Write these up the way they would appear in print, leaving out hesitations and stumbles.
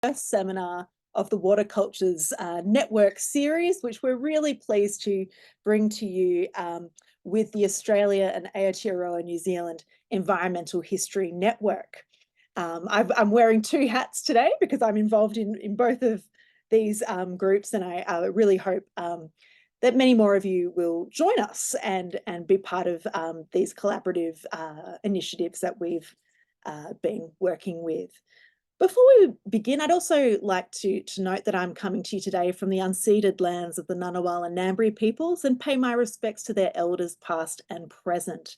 first seminar of the Water Cultures Network series, which we're really pleased to bring to you with the Australia and Aotearoa New Zealand Environmental History Network. I'm wearing two hats today because I'm involved in both of these groups, and I really hope that many more of you will join us and be part of these collaborative initiatives that we've been working with. Before we begin, I'd also like to note that I'm coming to you today from the unceded lands of the Ngunnawal and Ngambri peoples and pay my respects to their elders past and present.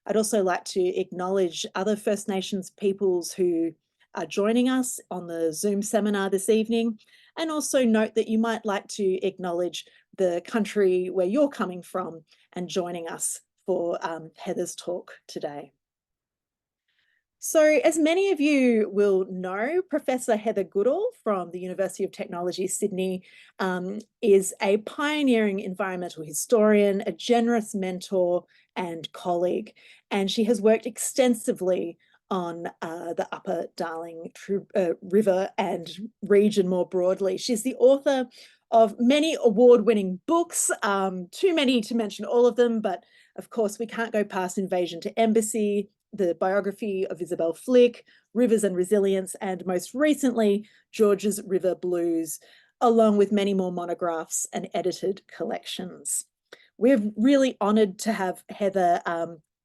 I'd also like to acknowledge other First Nations peoples who are joining us on the Zoom seminar this evening, and also note that you might like to acknowledge the country where you're coming from and joining us for Heather's talk today. So, as many of you will know, Professor Heather Goodall from the University of Technology, Sydney, is a pioneering environmental historian, a generous mentor and colleague, and she has worked extensively on the Upper Darling River and region more broadly. She's the author of many award-winning books, too many to mention all of them, but of course we can't go past Invasion to Embassy, the biography of Isabel Flick, Rivers and Resilience, and most recently, George's River Blues, along with many more monographs and edited collections. We're really honoured to have Heather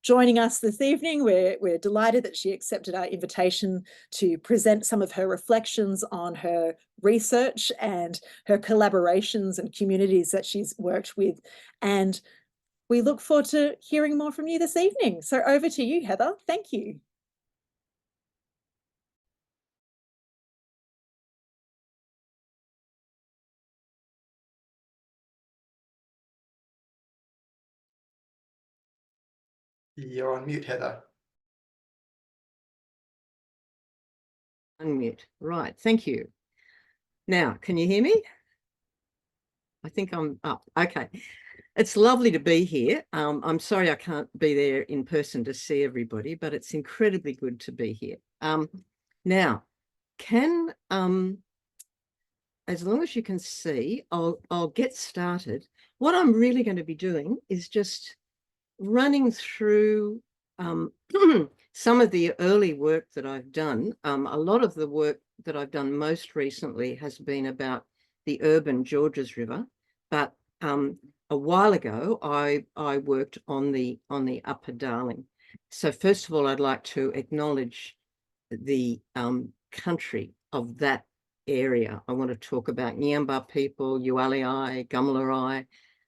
joining us this evening. We're delighted that she accepted our invitation to present some of her reflections on her research and her collaborations and communities that she's worked with. And we look forward to hearing more from you this evening. So over to you, Heather. Thank you. You're on mute, Heather. Unmute. Right. Thank you. Now, can you hear me? I think I'm up. Okay. It's lovely to be here. I'm sorry I can't be there in person to see everybody, but it's incredibly good to be here. Now, as long as you can see, I'll get started. What I'm really going to be doing is just running through some of the early work that I've done. A lot of the work that I've done most recently has been about the urban Georges River, but a while ago I worked on the Upper Darling. So first of all, I'd like to acknowledge the country of that area. I want to talk about Nyamba people, Yualiai, Gumalarai,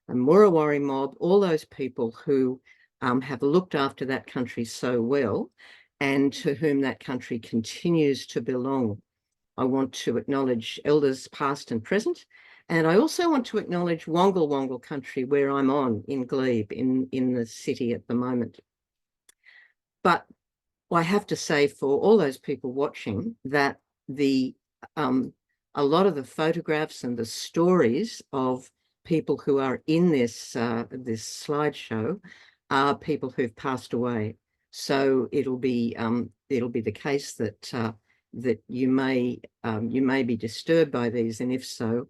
and Murawari mob, all those people who have looked after that country so well and to whom that country continues to belong. I want to acknowledge elders past and present, and I also want to acknowledge Wongal Wongal country, where I'm on in Glebe, in the city at the moment. But I have to say, for all those people watching, that a lot of the photographs and the stories of people who are in this slideshow are people who've passed away. So it'll be the case that that you may be disturbed by these, and if so,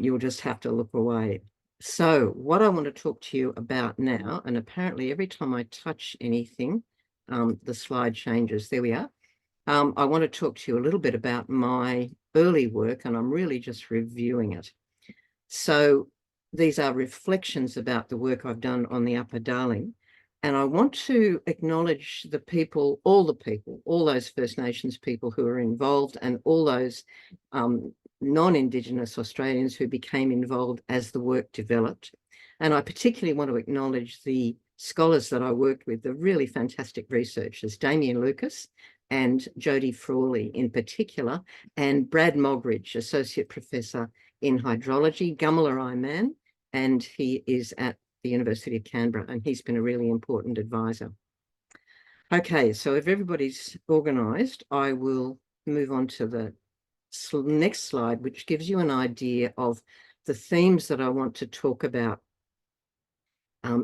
you'll just have to look away. So what I want to talk to you about now, and apparently every time I touch anything, the slide changes. There we are. I want to talk to you a little bit about my early work, and I'm really just reviewing it. So these are reflections about the work I've done on the Upper Darling. And I want to acknowledge the people, all those First Nations people who are involved, and all those non-Indigenous Australians who became involved as the work developed. And I particularly want to acknowledge the scholars that I worked with, the really fantastic researchers, Damien Lucas and Jodie Frawley in particular, and Brad Mogridge, Associate Professor in Hydrology, Gumalarai man, and he is at the University of Canberra, and he's been a really important advisor. Okay, so if everybody's organised, I will move on to the next slide, which gives you an idea of the themes that I want to talk about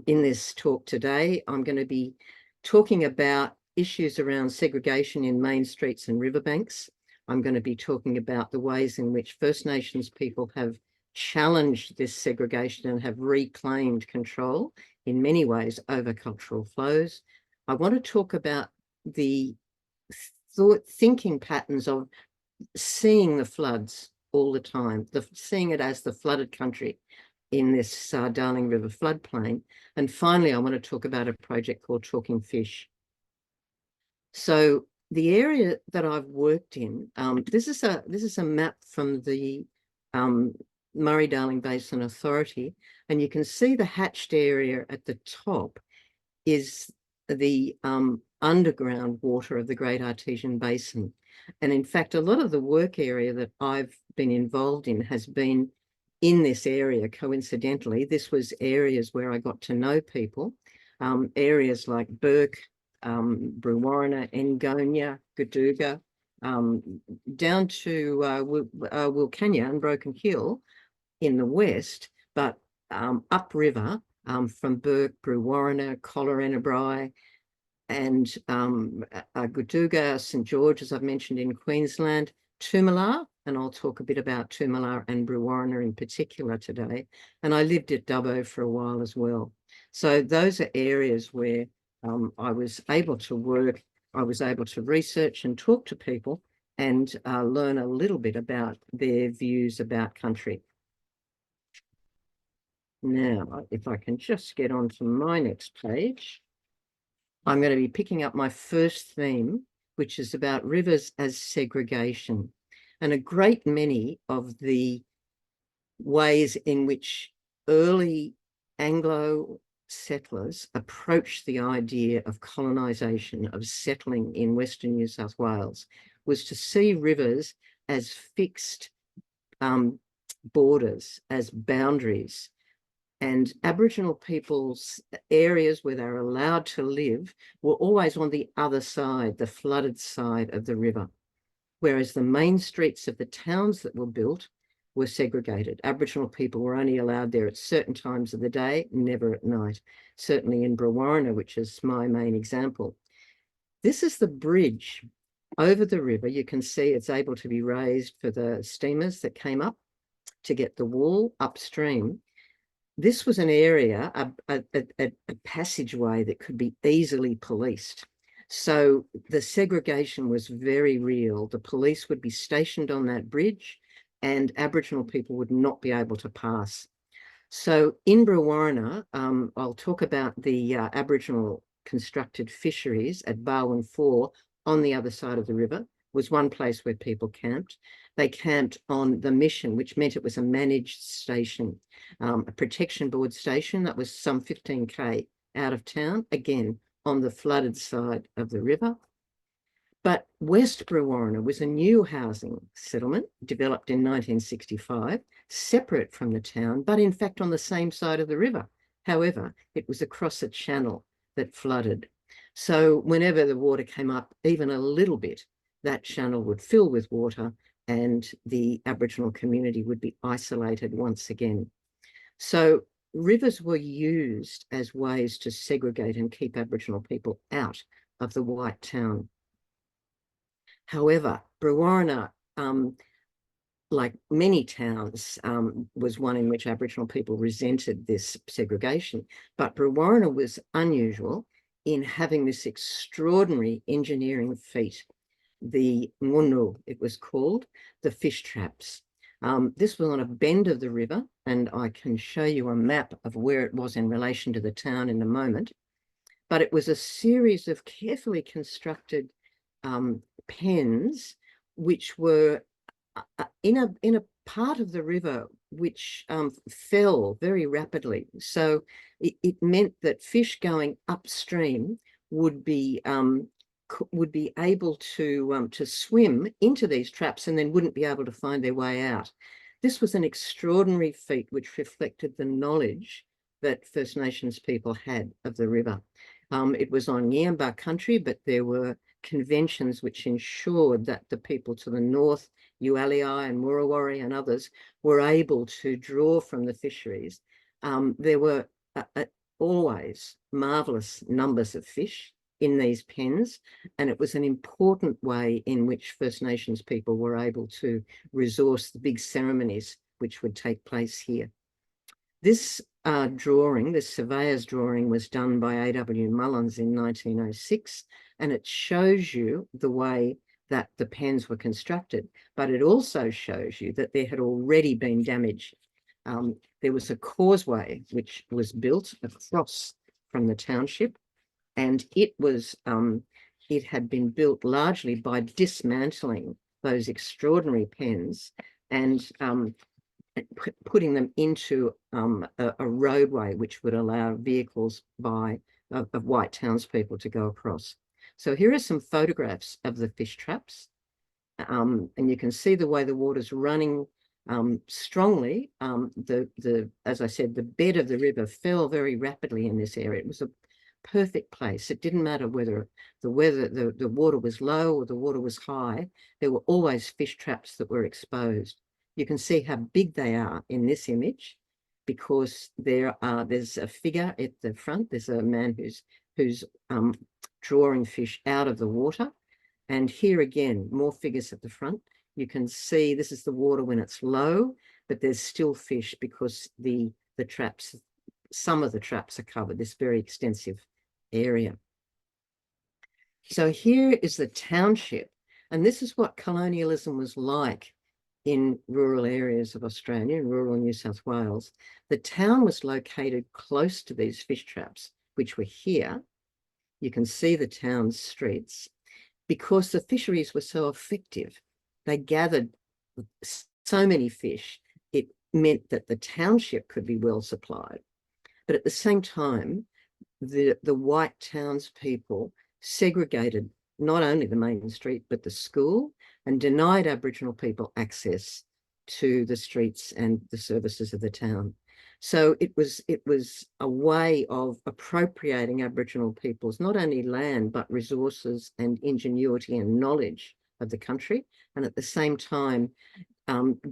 in this talk today. I'm going to be talking about issues around segregation in main streets and riverbanks. I'm going to be talking about the ways in which First Nations people have challenged this segregation and have reclaimed control in many ways over cultural flows. I want to talk about the thinking patterns of seeing the floods all the time, seeing it as the flooded country in this Darling River floodplain. And finally, I want to talk about a project called Talking Fish. So the area that I've worked in, this is a map from the Murray Darling Basin Authority, and you can see the hatched area at the top is the underground water of the Great Artesian Basin. And in fact, a lot of the work area that I've been involved in has been in this area. Coincidentally, this was areas where I got to know people, areas like Burke, Brewarrina, Ngonia, Gaduga, down to Wilcannia and Broken Hill in the west, but upriver from Burke, Brewarrina, Collarenabri, and Gaduga, St George, as I've mentioned, in Queensland, Toomelah, and I'll talk a bit about Toomelah and Brewarrina in particular today. And I lived at Dubbo for a while as well. So those are areas where I was able to work, I was able to research and talk to people and learn a little bit about their views about country. Now, if I can just get on to my next page, I'm going to be picking up my first theme, which is about rivers as segregation. And a great many of the ways in which early Anglo settlers approached the idea of colonisation, of settling in Western New South Wales, was to see rivers as fixed borders, as boundaries. And Aboriginal people's areas where they're allowed to live were always on the other side, the flooded side of the river, whereas the main streets of the towns that were built were segregated. Aboriginal people were only allowed there at certain times of the day, never at night, certainly in Brewarrina, which is my main example. This is the bridge over the river. You can see it's able to be raised for the steamers that came up to get the wool upstream. This was an area, a passageway that could be easily policed. So the segregation was very real. The police would be stationed on that bridge and Aboriginal people would not be able to pass. So in Brewarrina, I'll talk about the Aboriginal constructed fisheries at Barwon 4 on the other side of the river. Was one place where people camped. They camped on the Mission, which meant it was a managed station, a protection board station that was some 15k out of town, again, on the flooded side of the river. But West Brewarrina was a new housing settlement developed in 1965, separate from the town, but in fact on the same side of the river. However, it was across a channel that flooded. So whenever the water came up even a little bit, that channel would fill with water and the Aboriginal community would be isolated once again. So rivers were used as ways to segregate and keep Aboriginal people out of the white town. However, Brewarrina, like many towns, was one in which Aboriginal people resented this segregation. But Brewarrina was unusual in having this extraordinary engineering feat. The ngunu, it was called, the fish traps. This was on a bend of the river, and I can show you a map of where it was in relation to the town in a moment. But it was a series of carefully constructed pens, which were in a part of the river which fell very rapidly. So it meant that fish going upstream would be able to swim into these traps and then wouldn't be able to find their way out. This was an extraordinary feat which reflected the knowledge that First Nations people had of the river. It was on Yamba country, but there were conventions which ensured that the people to the north, Ualii and Murray and others, were able to draw from the fisheries. There were always marvellous numbers of fish in these pens, and it was an important way in which First Nations people were able to resource the big ceremonies which would take place here. This drawing, this surveyor's drawing, was done by A.W. Mullins in 1906, and it shows you the way that the pens were constructed, but it also shows you that there had already been damage. There was a causeway which was built across from the township, and it had been built largely by dismantling those extraordinary pens and putting them into a roadway which would allow vehicles of white townspeople to go across. So here are some photographs of the fish traps, and you can see the way the water's running strongly. As I said, the bed of the river fell very rapidly in this area. It was a perfect place. It didn't matter whether the water was low or the water was high. There were always fish traps that were exposed. You can see how big they are in this image, because there's a figure at the front. There's a man who's drawing fish out of the water. And here again, more figures at the front. You can see this is the water when it's low, but there's still fish because the traps, some of the traps are covered, this very extensive area. So here is the township, and this is what colonialism was like in rural areas of Australia, in rural New South Wales. The town was located close to these fish traps, which were here. You can see the town's streets, because the fisheries were so effective. They gathered so many fish, it meant that the township could be well supplied. But at the same time, the white townspeople segregated not only the main street, but the school, and denied Aboriginal people access to the streets and the services of the town. So it was a way of appropriating Aboriginal people's not only land, but resources and ingenuity and knowledge of the country, and at the same time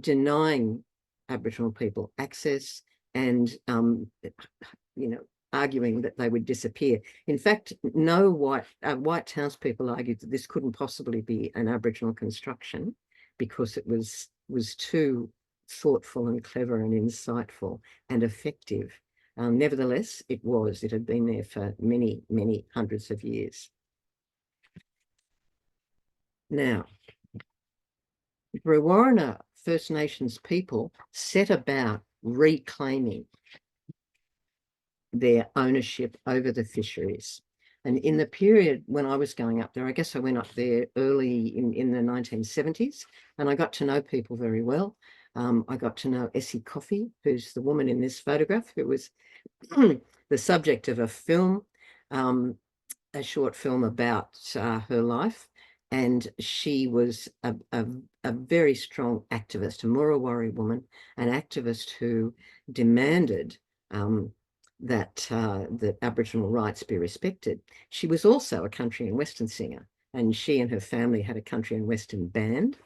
denying Aboriginal people access and arguing that they would disappear. In fact, no white townspeople argued that this couldn't possibly be an Aboriginal construction, because it was too thoughtful and clever and insightful and effective. Nevertheless, it had been there for many, many hundreds of years. Now, Brewarrina First Nations people set about reclaiming their ownership over the fisheries. And in the period when I was going up there, I guess I went up there early in the 1970s, and I got to know people very well. I got to know Essie Coffey, who's the woman in this photograph, who was the subject of a film, a short film about her life. And she was a very strong activist, a Murray woman, an activist who demanded that Aboriginal rights be respected. She was also a country and western singer, and she and her family had a country and western band.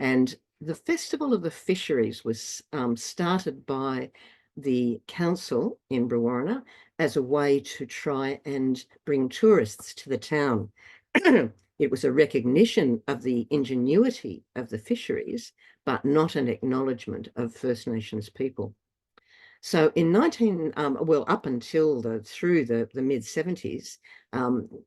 And the Festival of the Fisheries was started by the council in Brewarrina as a way to try and bring tourists to the town. It was a recognition of the ingenuity of the fisheries, but not an acknowledgement of First Nations people. So in up until through the mid-70s,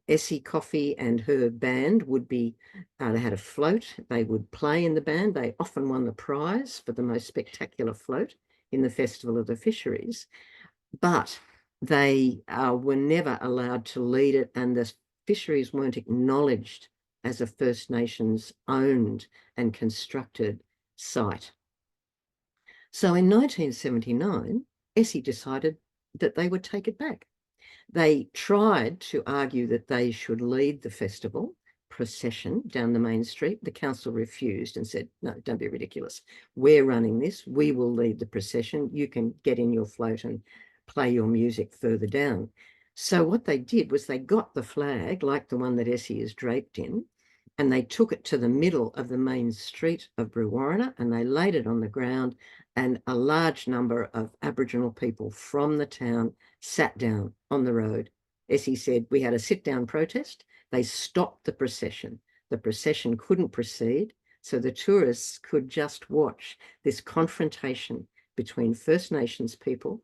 Essie Coffey and her band would be, they had a float, they would play in the band, they often won the prize for the most spectacular float in the Festival of the Fisheries, but they were never allowed to lead it, and the fisheries weren't acknowledged as a First Nations owned and constructed site. So in 1979, Essie decided that they would take it back. They tried to argue that they should lead the festival procession down the main street. The council refused and said, no, don't be ridiculous. We're running this. We will lead the procession. You can get in your float and play your music further down. So what they did was they got the flag, like the one that Essie is draped in, and they took it to the middle of the main street of Brewarrina, and they laid it on the ground, and a large number of Aboriginal people from the town sat down on the road Essie said, we had a sit-down protest. They stopped the procession. The procession couldn't proceed, so the tourists could just watch this confrontation between First Nations people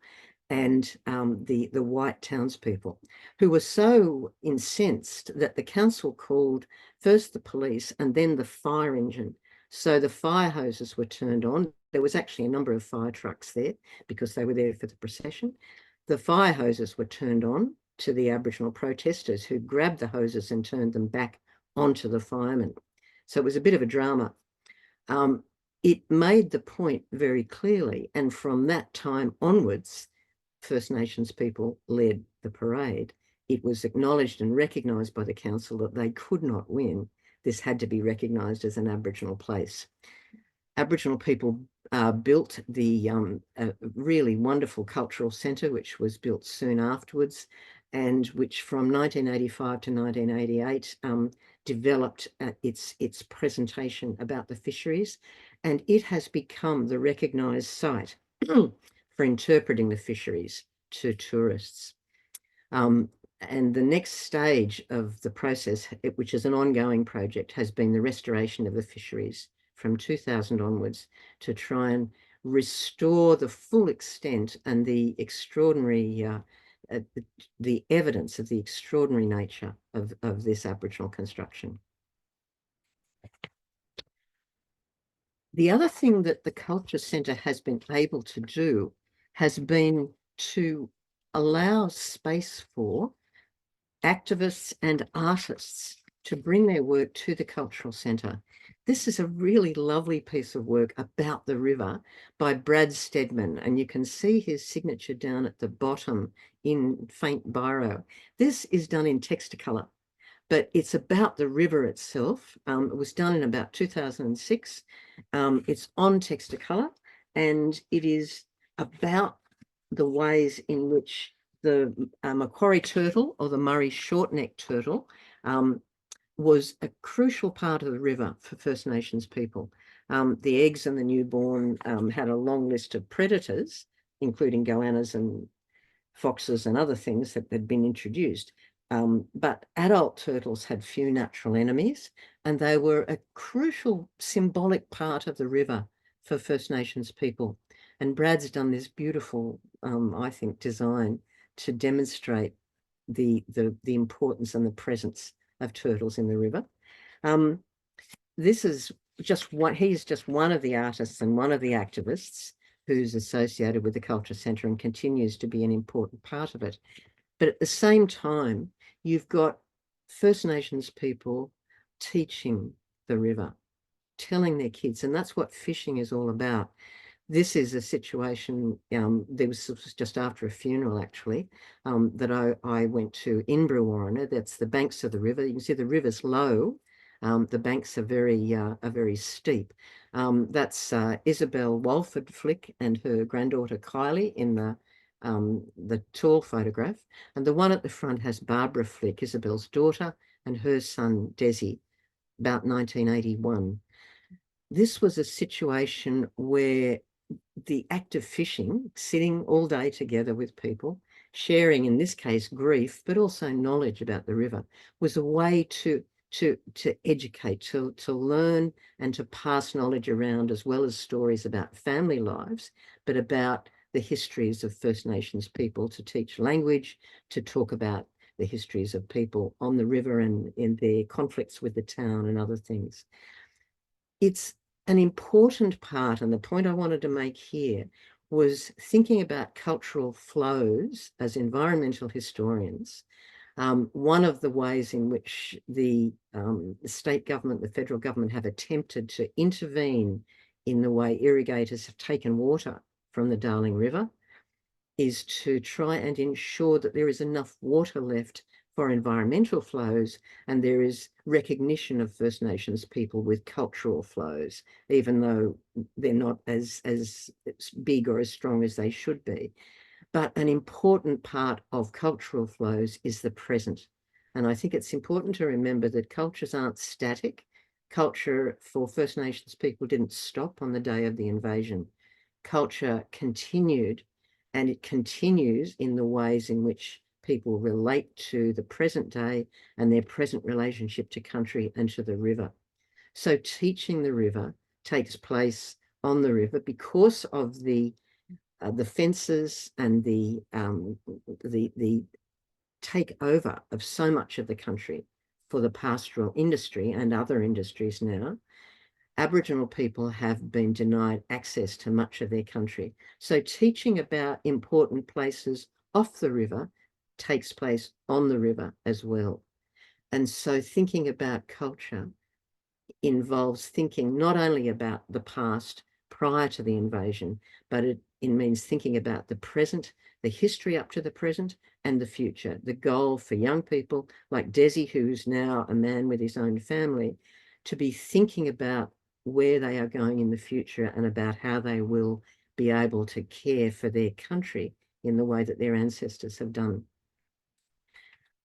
and the white townspeople, who were so incensed that the council called first the police and then the fire engine. So the fire hoses were turned on. There was actually a number of fire trucks there because they were there for the procession. The fire hoses were turned on to the Aboriginal protesters, who grabbed the hoses and turned them back onto the firemen. So it was a bit of a drama. It made the point very clearly, and from that time onwards, First Nations people led the parade. It was acknowledged and recognised by the council that they could not win. This had to be recognised as an Aboriginal place. Aboriginal people built the really wonderful cultural centre, which was built soon afterwards, and which from 1985 to 1988 developed its presentation about the fisheries, and it has become the recognised site for interpreting the fisheries to tourists. And the next stage of the process, which is an ongoing project, has been the restoration of the fisheries from 2000 onwards to try and restore the full extent and the extraordinary, the evidence of the extraordinary nature of this Aboriginal construction. The other thing that the Culture Centre has been able to do has been to allow space for activists and artists to bring their work to the Cultural Centre. This is a really lovely piece of work about the river by Brad Steadman, and you can see his signature down at the bottom in faint biro. This is done in Texticolor, but it's about the river itself. It was done in about 2006. It's on Texticolor, and it is about the ways in which the Macquarie turtle, or the Murray shortneck turtle, was a crucial part of the river for First Nations people. The eggs and the newborn had a long list of predators, including goannas and foxes and other things that had been introduced. But adult turtles had few natural enemies, and they were a crucial symbolic part of the river for First Nations people. And Brad's done this beautiful, I think, design to demonstrate the importance and the presence of turtles in the river. This is just one, he's just one of the artists and one of the activists who's associated with the Culture Centre and continues to be an important part of it. But at the same time, you've got First Nations people teaching the river, telling their kids, and that's what fishing is all about. This is a situation, there was just after a funeral actually, that I went to in Brewarrina. That's the banks of the river. You can see the river's low. The banks are very steep. That's Isabel Walford Flick and her granddaughter Kylie in the tall photograph. And the one at the front has Barbara Flick, Isabel's daughter, and her son Desi, about 1981. This was a situation where the act of fishing, sitting all day together with people, sharing, in this case, grief, but also knowledge about the river, was a way to educate, to learn and to pass knowledge around, as well as stories about family lives, but about the histories of First Nations people, to teach language, to talk about the histories of people on the river and in their conflicts with the town and other things. It's an important part, and the point I wanted to make here was thinking about cultural flows as environmental historians. One of the ways in which the state government, the federal government, have attempted to intervene in the way irrigators have taken water from the Darling River is to try and ensure that there is enough water left for environmental flows, and there is recognition of First Nations people with cultural flows, even though they're not as big or as strong as they should be. But an important part of cultural flows is the present. And I think it's important to remember that cultures aren't static. Culture for First Nations people didn't stop on the day of the invasion. Culture continued, and it continues in the ways in which people relate to the present day and their present relationship to country and to the river. So teaching the river takes place on the river because of the fences and the takeover of so much of the country for the pastoral industry and other industries now. Aboriginal people have been denied access to much of their country. So teaching about important places off the river takes place on the river as well. And so thinking about culture involves thinking not only about the past prior to the invasion, but it means thinking about the present, the history up to the present, and the future. The goal for young people like Desi, who's now a man with his own family, to be thinking about where they are going in the future and about how they will be able to care for their country in the way that their ancestors have done.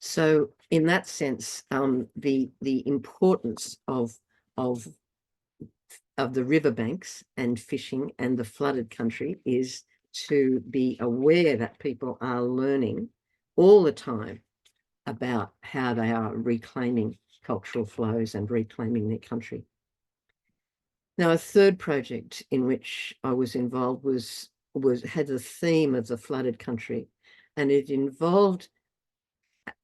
So in that sense, the importance of the riverbanks and fishing and the flooded country is to be aware that people are learning all the time about how they are reclaiming cultural flows and reclaiming their country. Now, a third project in which I was involved had the theme of the flooded country, and it involved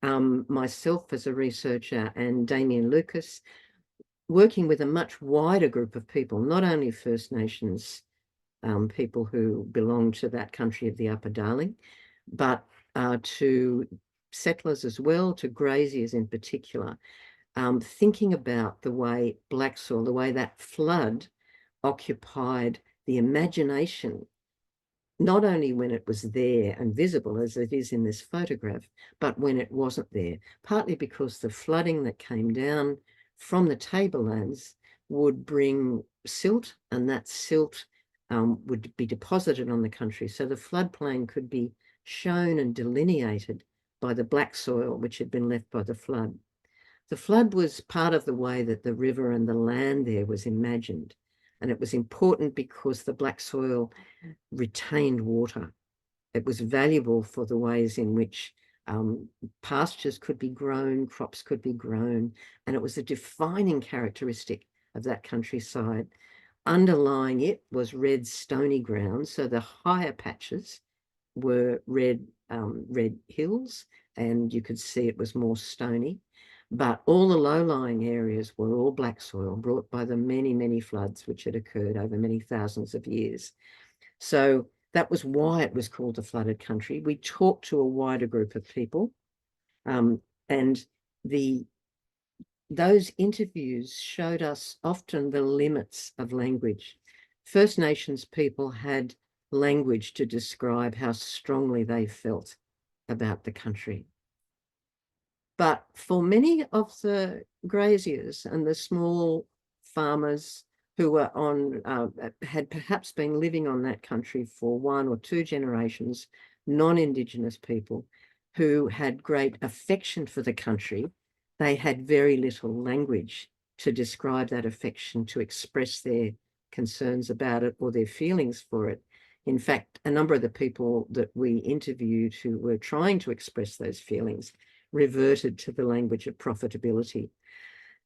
myself as a researcher and Damien Lucas working with a much wider group of people, not only First Nations people who belong to that country of the Upper Darling, but to settlers as well, to graziers in particular, thinking about the way black soil, the way that flood occupied the imagination, not only when it was there and visible as it is in this photograph, but when it wasn't there, partly because the flooding that came down from the tablelands would bring silt, and that silt would be deposited on the country. So the floodplain could be shown and delineated by the black soil which had been left by the flood. The flood was part of the way that the river and the land there was imagined. And it was important because the black soil retained water. It was valuable for the ways in which pastures could be grown, crops could be grown, and it was a defining characteristic of that countryside. Underlying it was red stony ground, so the higher patches were red hills, and you could see it was more stony. But all the low-lying areas were all black soil brought by the many, many floods which had occurred over many thousands of years. So that was why it was called the flooded country. We talked to a wider group of people, and those interviews showed us often the limits of language. First Nations people had language to describe how strongly they felt about the country. But for many of the graziers and the small farmers who were had perhaps been living on that country for 1 or 2 generations, non-Indigenous people who had great affection for the country, they had very little language to describe that affection, to express their concerns about it or their feelings for it. In fact, a number of the people that we interviewed who were trying to express those feelings reverted to the language of profitability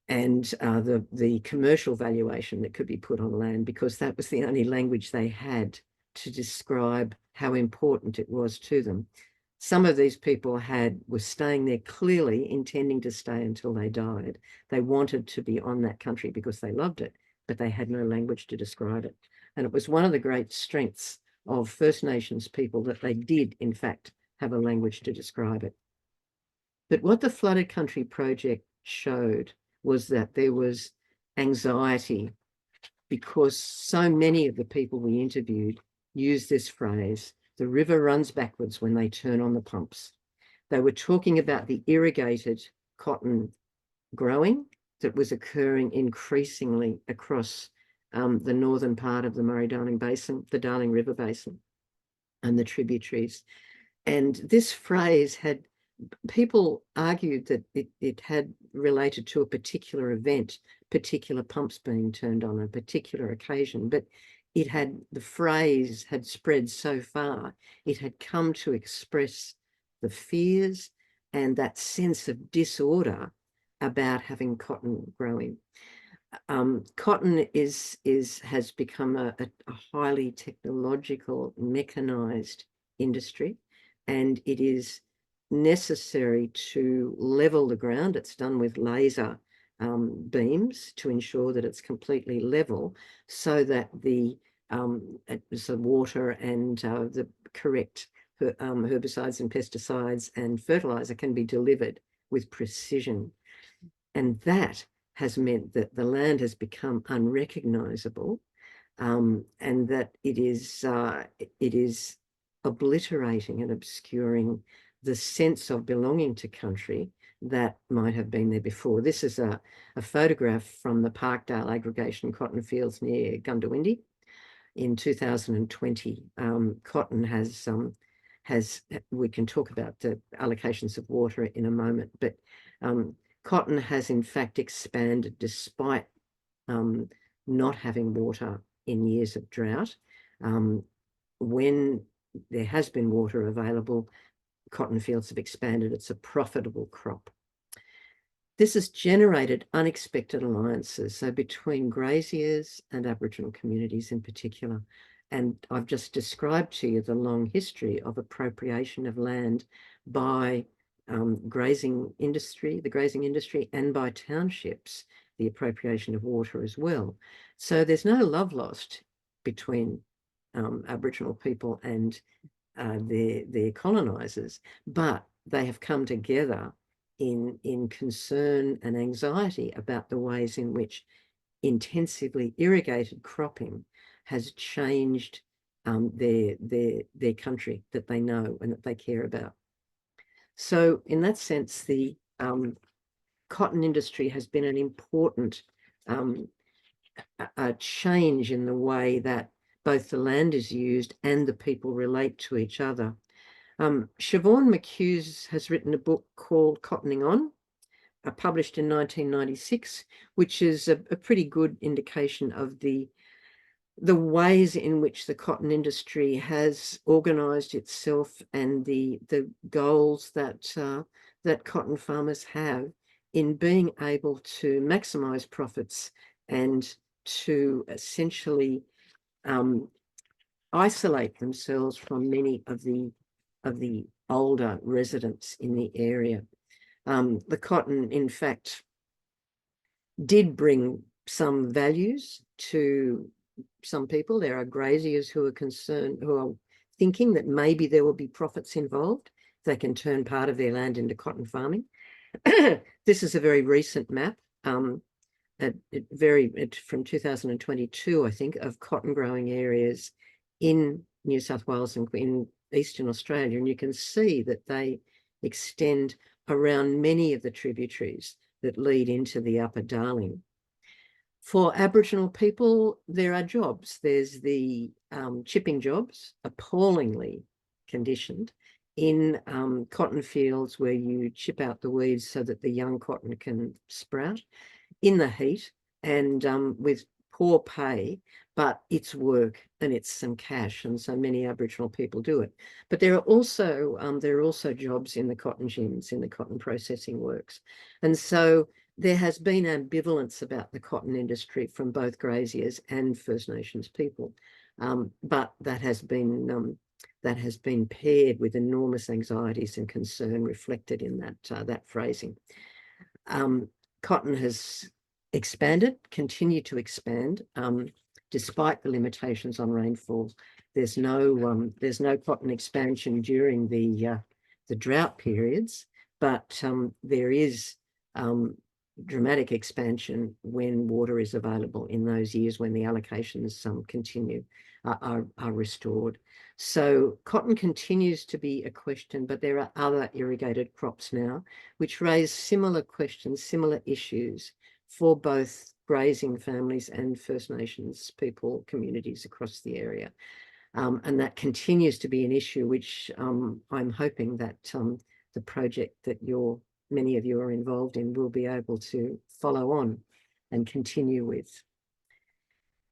and the commercial valuation that could be put on land, because that was the only language they had to describe how important it was to them. Some of these people were staying there clearly intending to stay until they died. They wanted to be on that country because they loved it, but they had no language to describe it. And it was one of the great strengths of First Nations people that they did, in fact, have a language to describe it. But what the Flooded Country Project showed was that there was anxiety because so many of the people we interviewed used this phrase, the river runs backwards when they turn on the pumps. They were talking about the irrigated cotton growing that was occurring increasingly across the northern part of the Murray Darling Basin, the Darling River Basin, and the tributaries. And this phrase people argued that it had related to a particular event, particular pumps being turned on a particular occasion, but the phrase had spread so far, it had come to express the fears and that sense of disorder about having cotton growing. Cotton has become a highly technological, mechanized industry, and it is necessary to level the ground. It's done with laser beams to ensure that it's completely level, so that the water and the correct herbicides and pesticides and fertilizer can be delivered with precision. And that has meant that the land has become unrecognizable, and that it is obliterating and obscuring the sense of belonging to country that might have been there before. This is a photograph from the Parkdale aggregation cotton fields near Gundawindi in 2020. Cotton has, we can talk about the allocations of water in a moment, but cotton has in fact expanded despite not having water in years of drought. When there has been water available, cotton fields have expanded. It's a profitable crop. This has generated unexpected alliances, so between graziers and Aboriginal communities in particular. And I've just described to you the long history of appropriation of land by the grazing industry, and by townships, the appropriation of water as well. So there's no love lost between Aboriginal people and their colonisers, but they have come together in concern and anxiety about the ways in which intensively irrigated cropping has changed their country that they know and that they care about. So in that sense, the cotton industry has been an important change in the way that both the land is used and the people relate to each other. Siobhan McHughes has written a book called Cottoning On, published in 1996, which is a pretty good indication of the ways in which the cotton industry has organised itself and the goals that cotton farmers have in being able to maximise profits and to essentially isolate themselves from many of the older residents in the area. The cotton, in fact, did bring some values to some people. There are graziers who are concerned, who are thinking that maybe there will be profits involved. They can turn part of their land into cotton farming. This is a very recent map, from 2022, I think, of cotton growing areas in New South Wales and in Eastern Australia. And you can see that they extend around many of the tributaries that lead into the Upper Darling. For Aboriginal people, there are jobs. There's the chipping jobs, appallingly conditioned, in cotton fields where you chip out the weeds so that the young cotton can sprout in the heat and with poor pay, but it's work and it's some cash, and so many Aboriginal people do it. But there are also jobs in the cotton gins, in the cotton processing works, and so there has been ambivalence about the cotton industry from both graziers and First Nations people, but that has been paired with enormous anxieties and concern reflected in that phrasing. Cotton has expanded, continued to expand, despite the limitations on rainfall. There's no cotton expansion during the drought periods, but there is dramatic expansion when water is available in those years when the allocations are restored. So cotton continues to be a question, but there are other irrigated crops now which raise similar questions, similar issues for both grazing families and First Nations people, communities across the area. And that continues to be an issue which I'm hoping that the project that many of you are involved in will be able to follow on and continue with.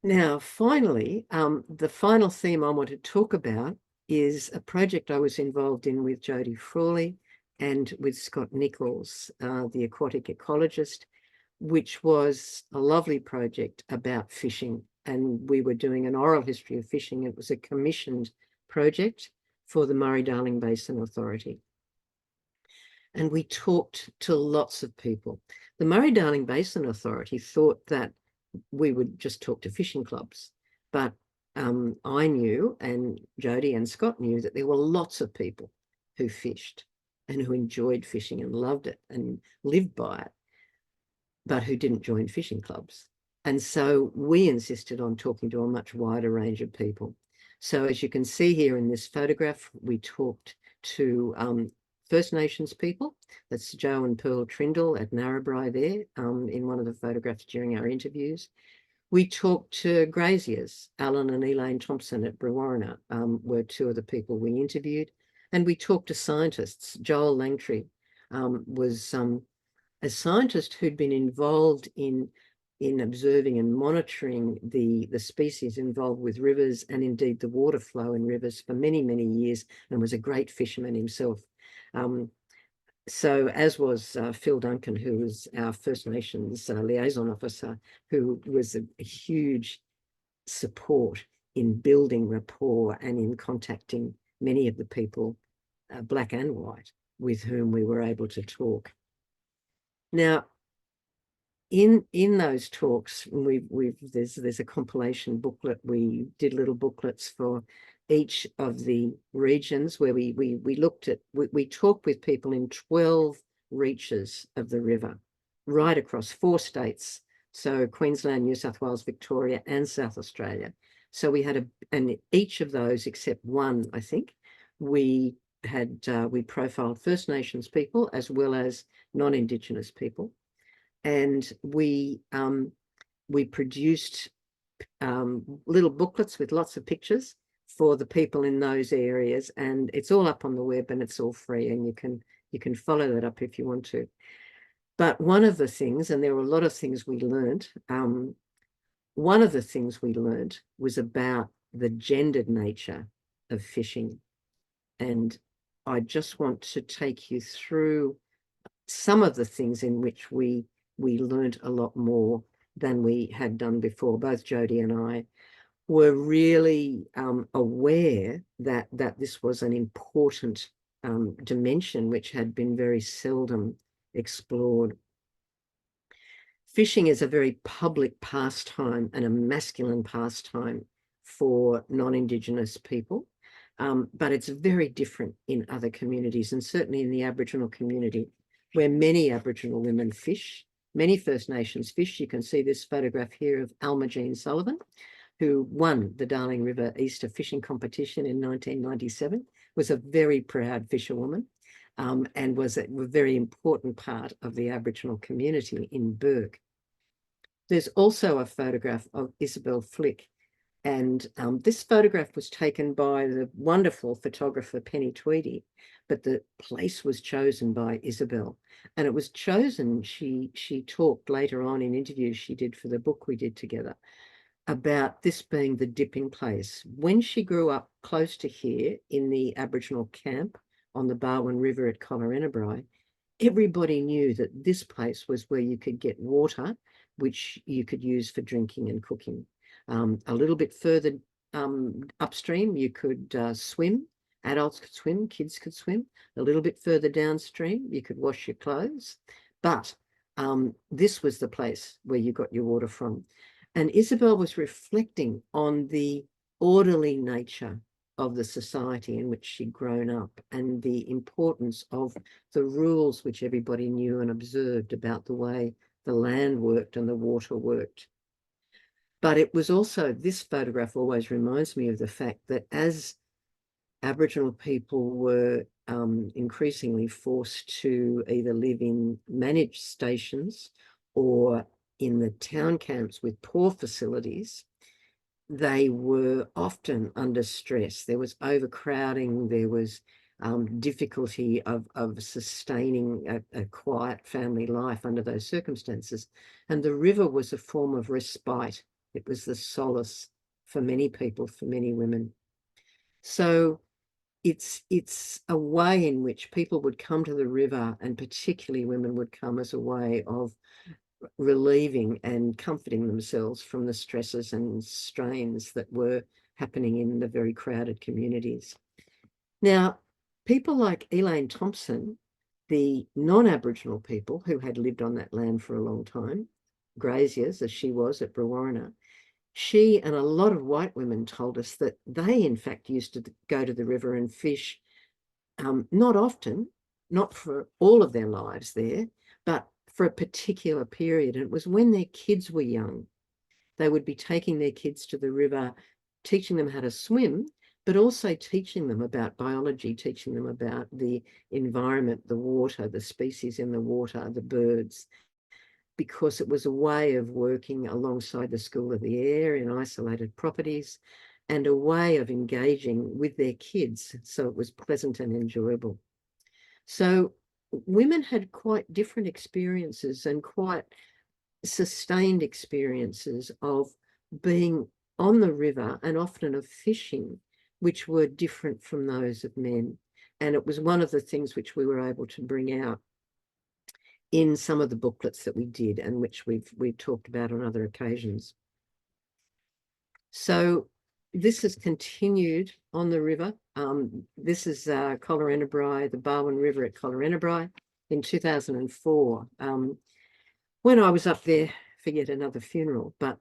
Now, finally, the final theme I want to talk about is a project I was involved in with Jodie Frawley and with Scott Nichols, the aquatic ecologist, which was a lovely project about fishing. And we were doing an oral history of fishing. It was a commissioned project for the Murray Darling Basin Authority. And we talked to lots of people. The Murray Darling Basin Authority thought that we would just talk to fishing clubs. But I knew, and Jodie and Scott knew, that there were lots of people who fished and who enjoyed fishing and loved it and lived by it, but who didn't join fishing clubs. And so we insisted on talking to a much wider range of people. So as you can see here in this photograph, we talked to First Nations people. That's Joe and Pearl Trindle at Narrabri there in one of the photographs during our interviews. We talked to graziers. Alan and Elaine Thompson at Brewarrina were two of the people we interviewed. And we talked to scientists. Joel Langtry was a scientist who'd been involved in observing and monitoring the species involved with rivers and indeed the water flow in rivers for many, many years, and was a great fisherman himself. So as was Phil Duncan, who was our First Nations liaison officer, who was a huge support in building rapport and in contacting many of the people, black and white, with whom we were able to talk. Now, in those talks, there's a compilation booklet. We did little booklets for each of the regions where we talked with people in 12 reaches of the river, right across 4 states. So Queensland, New South Wales, Victoria, and South Australia. So we had and each of those, except one, I think, we profiled First Nations people as well as non-Indigenous people. And we produced little booklets with lots of pictures for the people in those areas, and it's all up on the web and it's all free, and you can follow that up if you want to. But one of the things, and there were a lot of things we learned, one of the things we learned was about the gendered nature of fishing. And I just want to take you through some of the things in which we learned a lot more than we had done before. Both Jodie and I were really aware that this was an important dimension which had been very seldom explored. Fishing is a very public pastime and a masculine pastime for non-Indigenous people, but it's very different in other communities, and certainly in the Aboriginal community, where many Aboriginal women fish, many First Nations fish. You can see this photograph here of Alma Jean Sullivan, who won the Darling River Easter fishing competition in 1997, was a very proud fisherwoman, and was a very important part of the Aboriginal community in Bourke. There's also a photograph of Isabel Flick, and this photograph was taken by the wonderful photographer Penny Tweedy, but the place was chosen by Isabel. And it was chosen, she talked later on in interviews she did for the book we did together, about this being the dipping place. When she grew up close to here in the Aboriginal camp on the Barwon River at Collarenabri, everybody knew that this place was where you could get water, which you could use for drinking and cooking. A little bit further upstream, you could swim. Adults could swim, kids could swim. A little bit further downstream, you could wash your clothes. But this was the place where you got your water from. And Isabel was reflecting on the orderly nature of the society in which she'd grown up, and the importance of the rules which everybody knew and observed about the way the land worked and the water worked. But it was also, this photograph always reminds me of the fact that as Aboriginal people were increasingly forced to either live in managed stations or in the town camps with poor facilities, they were often under stress. There was overcrowding, there was difficulty of sustaining a quiet family life under those circumstances. And the river was a form of respite. It was the solace for many people, for many women. So it's a way in which people would come to the river, and particularly women would come as a way of relieving and comforting themselves from the stresses and strains that were happening in the very crowded communities. Now, people like Elaine Thompson, the non-Aboriginal people who had lived on that land for a long time, graziers as she was at Brewarrina, she and a lot of white women told us that they, in fact, used to go to the river and fish, not often, not for all of their lives there, but for a particular period. And it was when their kids were young. They would be taking their kids to the river, teaching them how to swim, but also teaching them about biology, teaching them about the environment, the water, the species in the water, the birds, because it was a way of working alongside the School of the Air in isolated properties, and a way of engaging with their kids. So it was pleasant and enjoyable. So women had quite different experiences and quite sustained experiences of being on the river, and often of fishing, which were different from those of men. And it was one of the things which we were able to bring out in some of the booklets that we did, and which we've talked about on other occasions. So this has continued on the river. This is Collarenebri, the Barwon River at Collarenebri in 2004. When I was up there for yet another funeral, but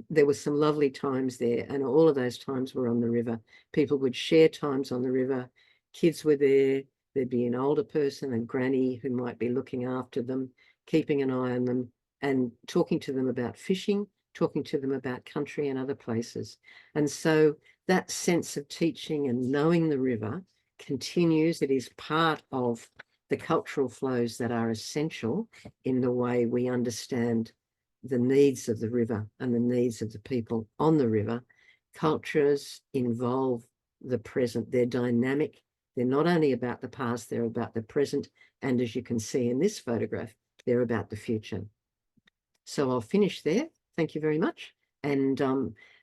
there were some lovely times there, and all of those times were on the river. People would share times on the river. Kids were there. There'd be an older person, a granny, who might be looking after them, keeping an eye on them, and talking to them about fishing, talking to them about country and other places. And so that sense of teaching and knowing the river continues. It is part of the cultural flows that are essential in the way we understand the needs of the river and the needs of the people on the river. Cultures involve the present. They're dynamic. They're not only about the past, they're about the present. And as you can see in this photograph, they're about the future. So I'll finish there. Thank you very much. And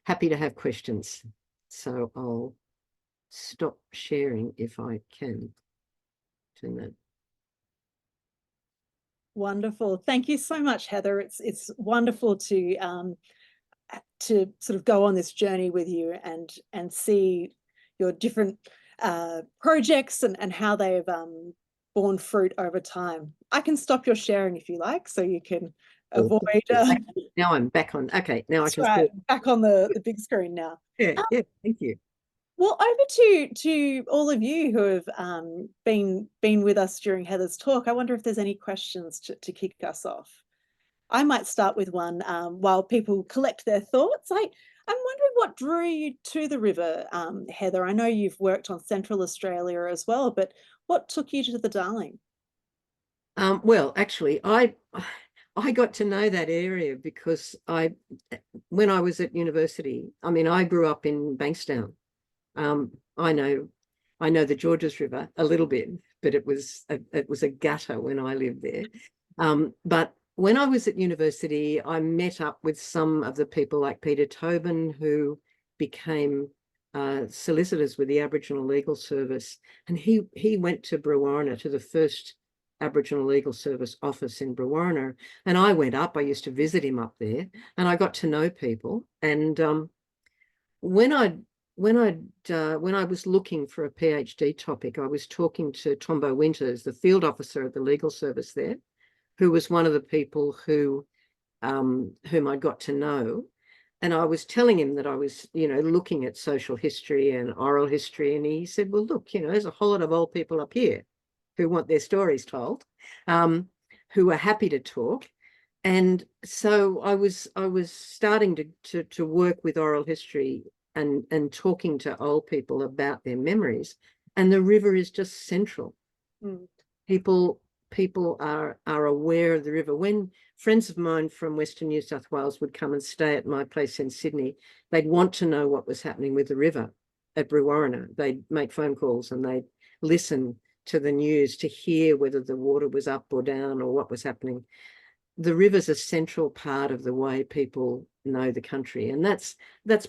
happy to have questions. So I'll stop sharing if I can. Turn that. Wonderful. Thank you so much, Heather. It's wonderful to sort of go on this journey with you and see your different projects and how they've borne fruit over time. I can stop your sharing if you like, so you can avoid. Now I'm back on. Okay, now I can right, back on the big screen now. Yeah, thank you. Well, over to all of you who have been with us during Heather's talk. I wonder if there's any questions to kick us off. I might start with one while people collect their thoughts. I'm wondering what drew you to the river, Heather. I know you've worked on Central Australia as well, but what took you to the Darling? Well, actually, I got to know that area because when I was at university, I mean, I grew up in Bankstown. I know the Georges River a little bit, but it was a gutter when I lived there. But when I was at university, I met up with some of the people like Peter Tobin, who became solicitors with the Aboriginal Legal Service, and he went to Brewarrina, to the first Aboriginal Legal Service office in Brewarrina, and I went up. I used to visit him up there, and I got to know people. And when I was looking for a PhD topic, I was talking to Tombo Winters, the field officer of the legal service there, who was one of the people whom I got to know. And I was telling him that I was, looking at social history and oral history. And he said, well, look, there's a whole lot of old people up here who want their stories told, who are happy to talk. And so I was starting to work with oral history and talking to old people about their memories. And the river is just central. People are aware of the river. When friends of mine from Western New South Wales would come and stay at my place in Sydney, they'd want to know what was happening with the river at Brewarrina. They'd make phone calls and they'd listen to the news to hear whether the water was up or down or what was happening. The river's a central part of the way people know the country, and that's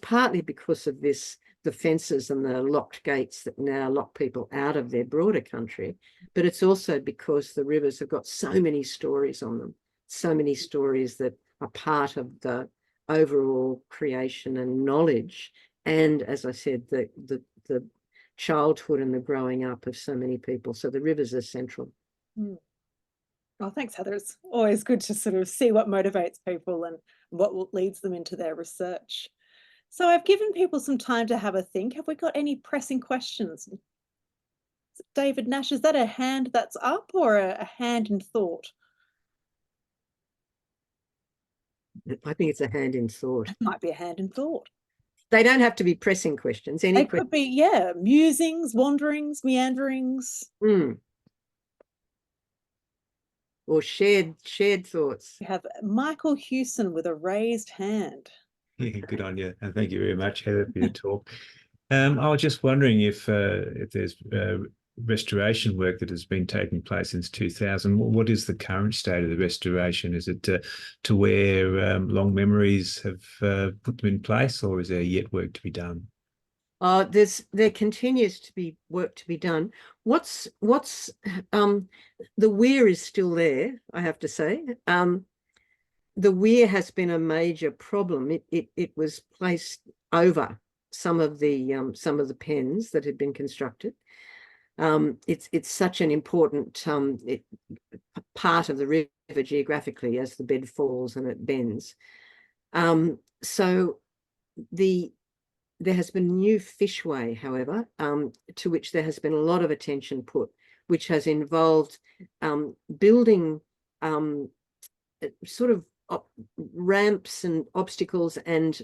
partly because of this the fences and the locked gates that now lock people out of their broader country, but it's also because the rivers have got so many stories on them, so many stories that are part of the overall creation and knowledge. And as I said, the childhood and the growing up of so many people. So the rivers are central. Well, thanks, Heather. It's always good to sort of see what motivates people and what leads them into their research. So I've given people some time to have a think. Have we got any pressing questions? David Nash, is that a hand that's up or a hand in thought? I think it's a hand in thought. It might be a hand in thought. They don't have to be pressing questions. Any They could be, yeah, musings, wanderings, meanderings. Or shared thoughts. We have Michael Hewson with a raised hand. Yeah, good on you, and thank you very much, Heather, for your talk. I was just wondering if there's restoration work that has been taking place since 2000. What is the current state of the restoration? Is it to where long memories have put them in place, or is there yet work to be done? There continues to be work to be done. The weir is still there, I have to say. The weir has been a major problem. It was placed over some of the pens that had been constructed. It's such an important part of the river geographically as the bed falls and it bends. So there has been a new fishway, however, to which there has been a lot of attention put, which has involved building sort of ramps and obstacles and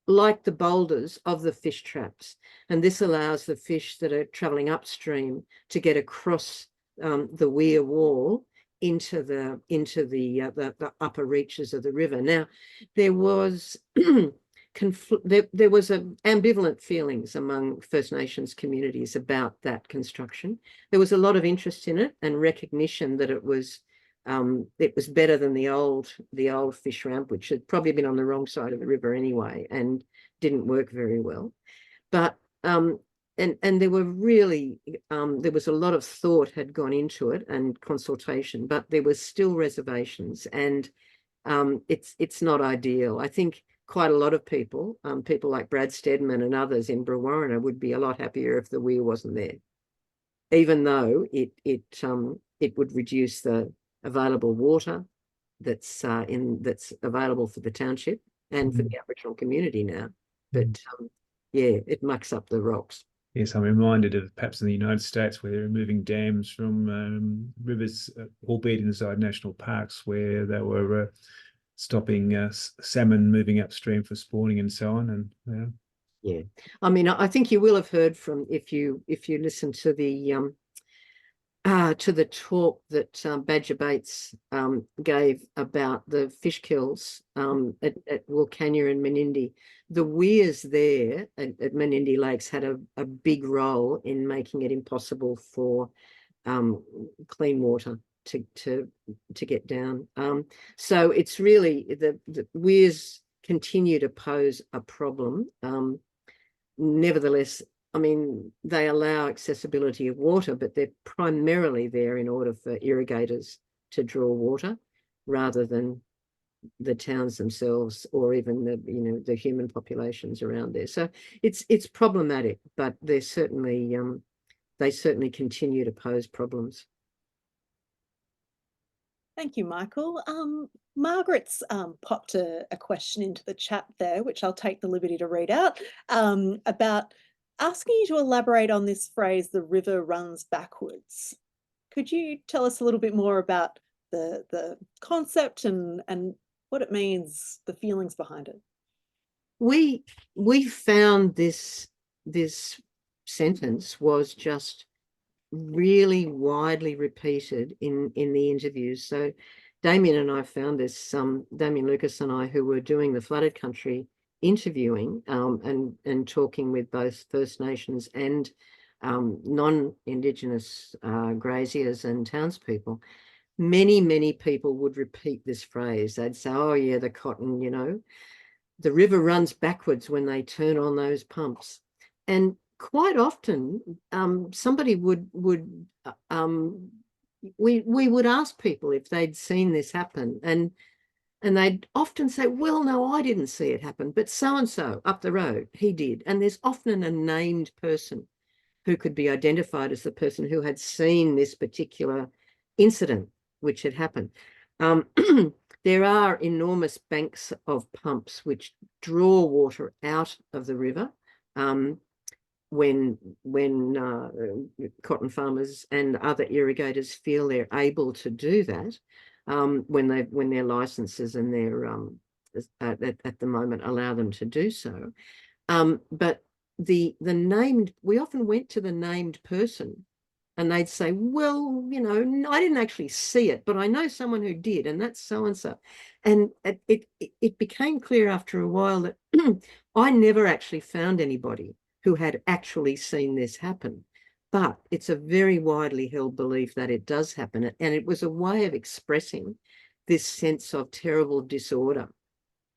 like the boulders of the fish traps. And this allows the fish that are travelling upstream to get across the weir wall into the upper reaches of the river. Now, there was there was ambivalent feelings among First Nations communities about that construction. There was a lot of interest in it and recognition that it was better than the old fish ramp, which had probably been on the wrong side of the river anyway and didn't work very well. But and there were really there was a lot of thought had gone into it and consultation, but there was still reservations, and it's not ideal. I think quite a lot of people like Brad Steadman and others in Brewarrina would be a lot happier if the weir wasn't there, even though it would reduce the available water that's available for the township and for the Aboriginal community now. But yeah, it mucks up the rocks. Yes, I'm reminded of perhaps in the United States where they're removing dams from rivers, albeit inside national parks, where they were stopping salmon moving upstream for spawning and so on. And yeah, I mean, I think you will have heard from if you listen to the talk that Badger Bates gave about the fish kills at Wilcannia and Menindee. The weirs there at Menindee Lakes had a big role in making it impossible for clean water to get down. So it's really the weirs continue to pose a problem. Nevertheless, I mean, they allow accessibility of water, but they're primarily there in order for irrigators to draw water rather than the towns themselves or even the human populations around there. So it's problematic, but they're certainly they certainly continue to pose problems. Thank you, Michael. Margaret's popped a question into the chat there, which I'll take the liberty to read out, about asking you to elaborate on this phrase, the river runs backwards. Could you tell us a little bit more about the concept and what it means, the feelings behind it? We found this sentence was just really widely repeated in the interviews. So Damien and I found this, Damien Lucas and I, who were doing the flooded country interviewing and talking with both First Nations and non-Indigenous graziers and townspeople. Many people would repeat this phrase. They'd say, oh yeah, the cotton, the river runs backwards when they turn on those pumps. quite often somebody would we would ask people if they'd seen this happen, and they'd often say, well, no, I didn't see it happen, but so-and-so up the road, he did. And there's often a named person who could be identified as the person who had seen this particular incident which had happened. There are enormous banks of pumps which draw water out of the river when cotton farmers and other irrigators feel they're able to do that, when their licenses and their at the moment allow them to do so. But the named, we often went to the named person, and they'd say, well, you know, I didn't actually see it, but I know someone who did, and that's so-and-so. And it became clear after a while that I never actually found anybody who had actually seen this happen. But it's a very widely held belief that it does happen. And it was a way of expressing this sense of terrible disorder,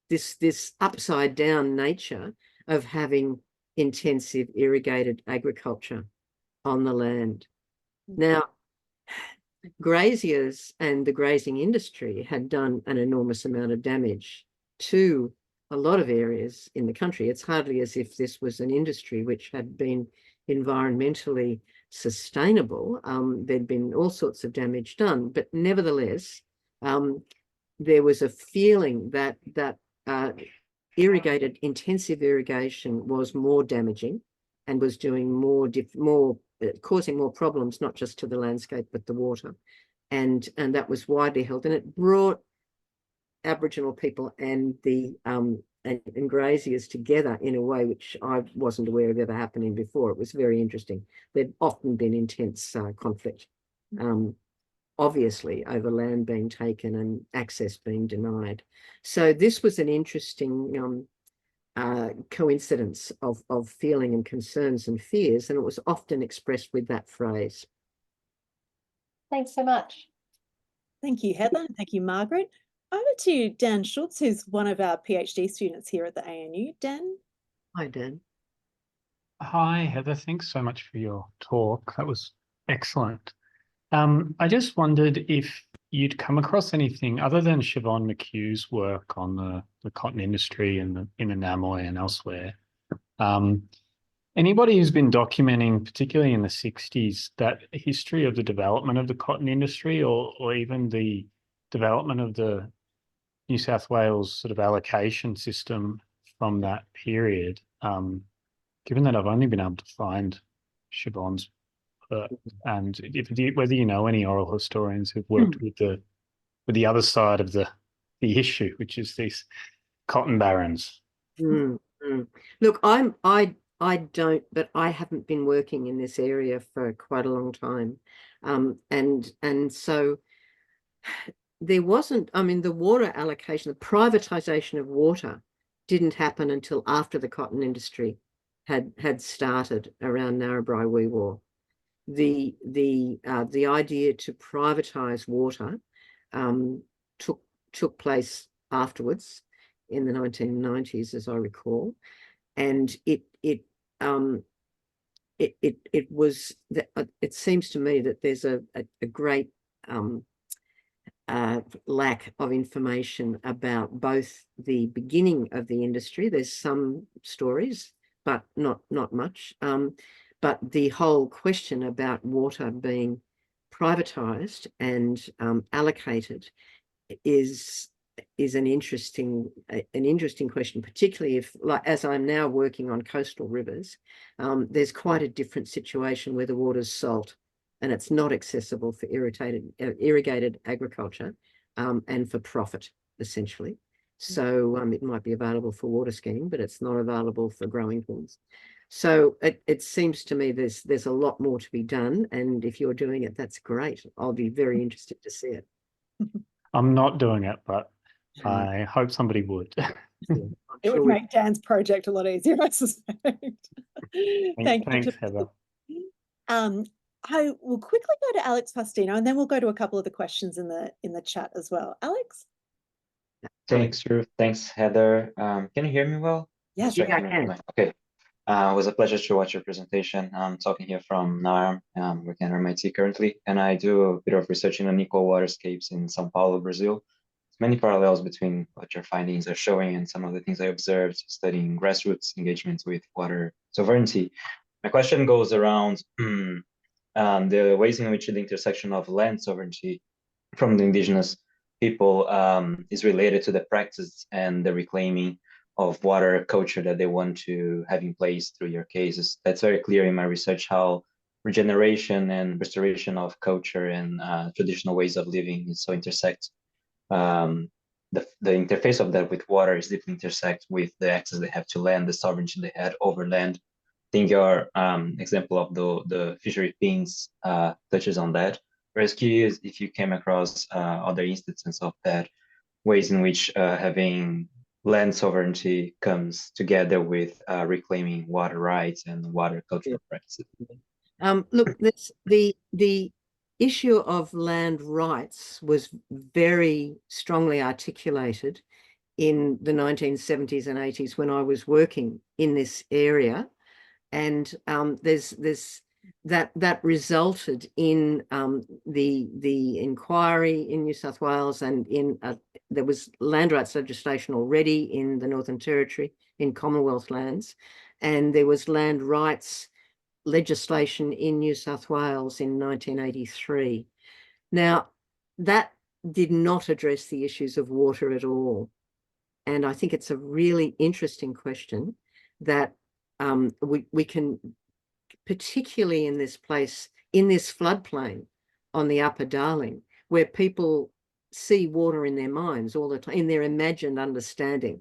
this upside down nature of having intensive irrigated agriculture on the land. Now, graziers and the grazing industry had done an enormous amount of damage to a lot of areas in the country. It's hardly as if this was an industry which had been environmentally sustainable. There'd been all sorts of damage done, but nevertheless, there was a feeling that intensive irrigation was more damaging and was doing causing more problems, not just to the landscape, but the water. And that was widely held. And it brought Aboriginal people and the and graziers together in a way which I wasn't aware of ever happening before. It was very interesting. There'd often been intense conflict, obviously, over land being taken and access being denied. So this was an interesting coincidence of feeling and concerns and fears, and it was often expressed with that phrase. Thanks so much. Thank you, Heather. Thank you, Margaret. Over to Dan Schultz, who's one of our PhD students here at the ANU. Dan? Hi, Dan. Hi, Heather. Thanks so much for your talk. That was excellent. I just wondered if you'd come across anything other than Siobhan McHugh's work on the cotton industry in Namoy and elsewhere. Anybody who's been documenting, particularly in the 60s, that history of the development of the cotton industry, or even the development of the New South Wales sort of allocation system from that period, given that I've only been able to find Siobhan's work, and whether you know any oral historians who've worked with the other side of the issue, which is these cotton barons. Look, I don't, but I haven't been working in this area for quite a long time, and so there wasn't. I mean, the water allocation, the privatization of water, didn't happen until after the cotton industry had started around Narrabri Wee War. The idea to privatize water took place afterwards in the 1990s, as I recall, and it seems to me that there's a great lack of information about both the beginning of the industry. There's some stories, but not much. But the whole question about water being privatized and allocated is an interesting question, particularly if, like, as I'm now working on coastal rivers, there's quite a different situation where the water's salt and it's not accessible for irrigated agriculture and for profit, essentially. So it might be available for water skiing, but it's not available for growing things. So it seems to me there's a lot more to be done, and if you're doing it, that's great. I'll be very interested to see it. I'm not doing it, but I hope somebody would. It would make Dan's project a lot easier, I suspect. Thanks, Heather. I will quickly go to Alex Faustino, and then we'll go to a couple of the questions in the chat as well. Alex? Thanks, Ruth. Thanks, Heather. Can you hear me well? Yes, I can. Okay. It was a pleasure to watch your presentation. I'm talking here from NARM, working at MIT currently, and I do a bit of research in unequal waterscapes in São Paulo, Brazil. There's many parallels between what your findings are showing and some of the things I observed studying grassroots engagement with water sovereignty. My question goes around the ways in which the intersection of land sovereignty from the indigenous people is related to the practice and the reclaiming of water culture that they want to have in place through your cases. That's very clear in my research, how regeneration and restoration of culture and traditional ways of living is so intersect. The interface of that with water is deeply intersect with the access they have to land, the sovereignty they had over land. I think your example of the fishery pins touches on that. I was curious if you came across other instances of that, ways in which having land sovereignty comes together with reclaiming water rights and water cultural practices. Look, the issue of land rights was very strongly articulated in the 1970s and 80s when I was working in this area, and that resulted in the inquiry in New South Wales, and in there was land rights legislation already in the Northern Territory in Commonwealth lands, and there was land rights legislation in New South Wales in 1983. Now, that did not address the issues of water at all. And I think it's a really interesting question that we can, particularly in this place, in this floodplain on the Upper Darling, where people see water in their minds all the time, in their imagined understanding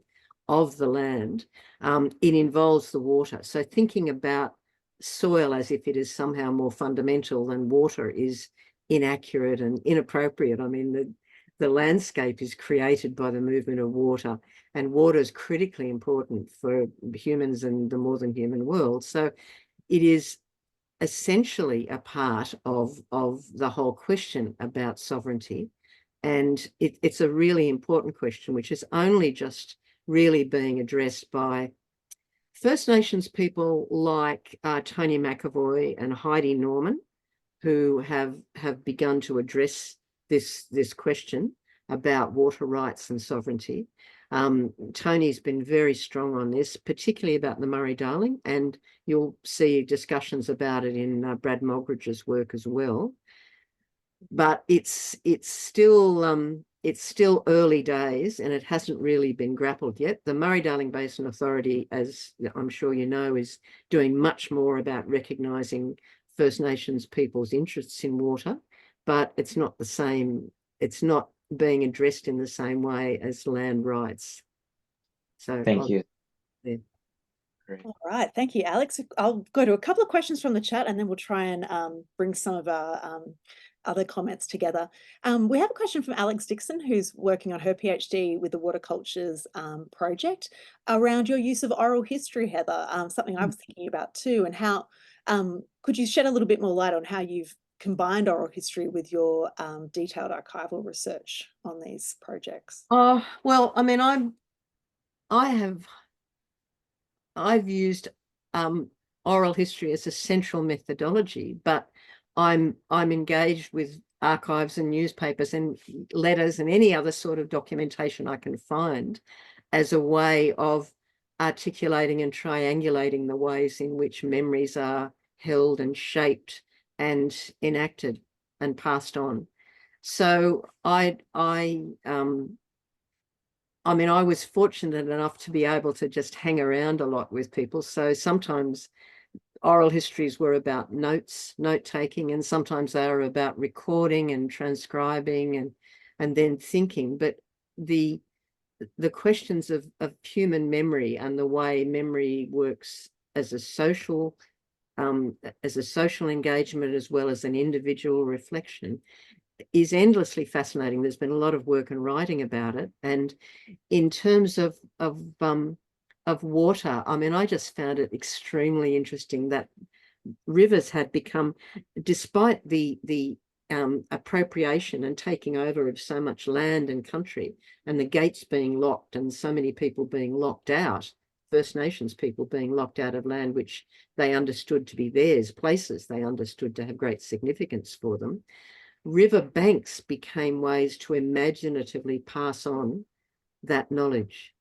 of the land, it involves the water. So thinking about soil as if it is somehow more fundamental than water is inaccurate and inappropriate. I mean, the landscape is created by the movement of water, and water is critically important for humans and the more than human world. So it is essentially a part of the whole question about sovereignty. And it's a really important question, which is only just really being addressed by First Nations people like Tony McAvoy and Heidi Norman, who have begun to address this question about water rights and sovereignty. Tony's been very strong on this, particularly about the Murray Darling, and you'll see discussions about it in Brad Mogridge's work as well. But it's still early days, and it hasn't really been grappled yet. The Murray Darling Basin Authority, as I'm sure you know, is doing much more about recognising First Nations people's interests in water, but it's not the same. It's not being addressed in the same way as land rights. So thank you. Yeah. All right, thank you, Alex. I'll go to a couple of questions from the chat, and then we'll try and bring some of our other comments together. We have a question from Alex Dixon, who's working on her PhD with the Water Cultures project around your use of oral history, Heather, something I was thinking about too, and how, could you shed a little bit more light on how you've combined oral history with your detailed archival research on these projects? Well, I mean, I've used oral history as a central methodology, but I'm engaged with archives and newspapers and letters and any other sort of documentation I can find as a way of articulating and triangulating the ways in which memories are held and shaped and enacted and passed on. So I mean, I was fortunate enough to be able to just hang around a lot with people. So sometimes oral histories were about note-taking, and sometimes they were about recording and transcribing and then thinking. But the questions of human memory and the way memory works as a social engagement as well as an individual reflection is endlessly fascinating. There's been a lot of work and writing about it. And in terms of water, I mean, I just found it extremely interesting that rivers had become, despite the appropriation and taking over of so much land and country, and the gates being locked and so many people being locked out First Nations people being locked out of land which they understood to be theirs, places they understood to have great significance for them. River banks became ways to imaginatively pass on that knowledge.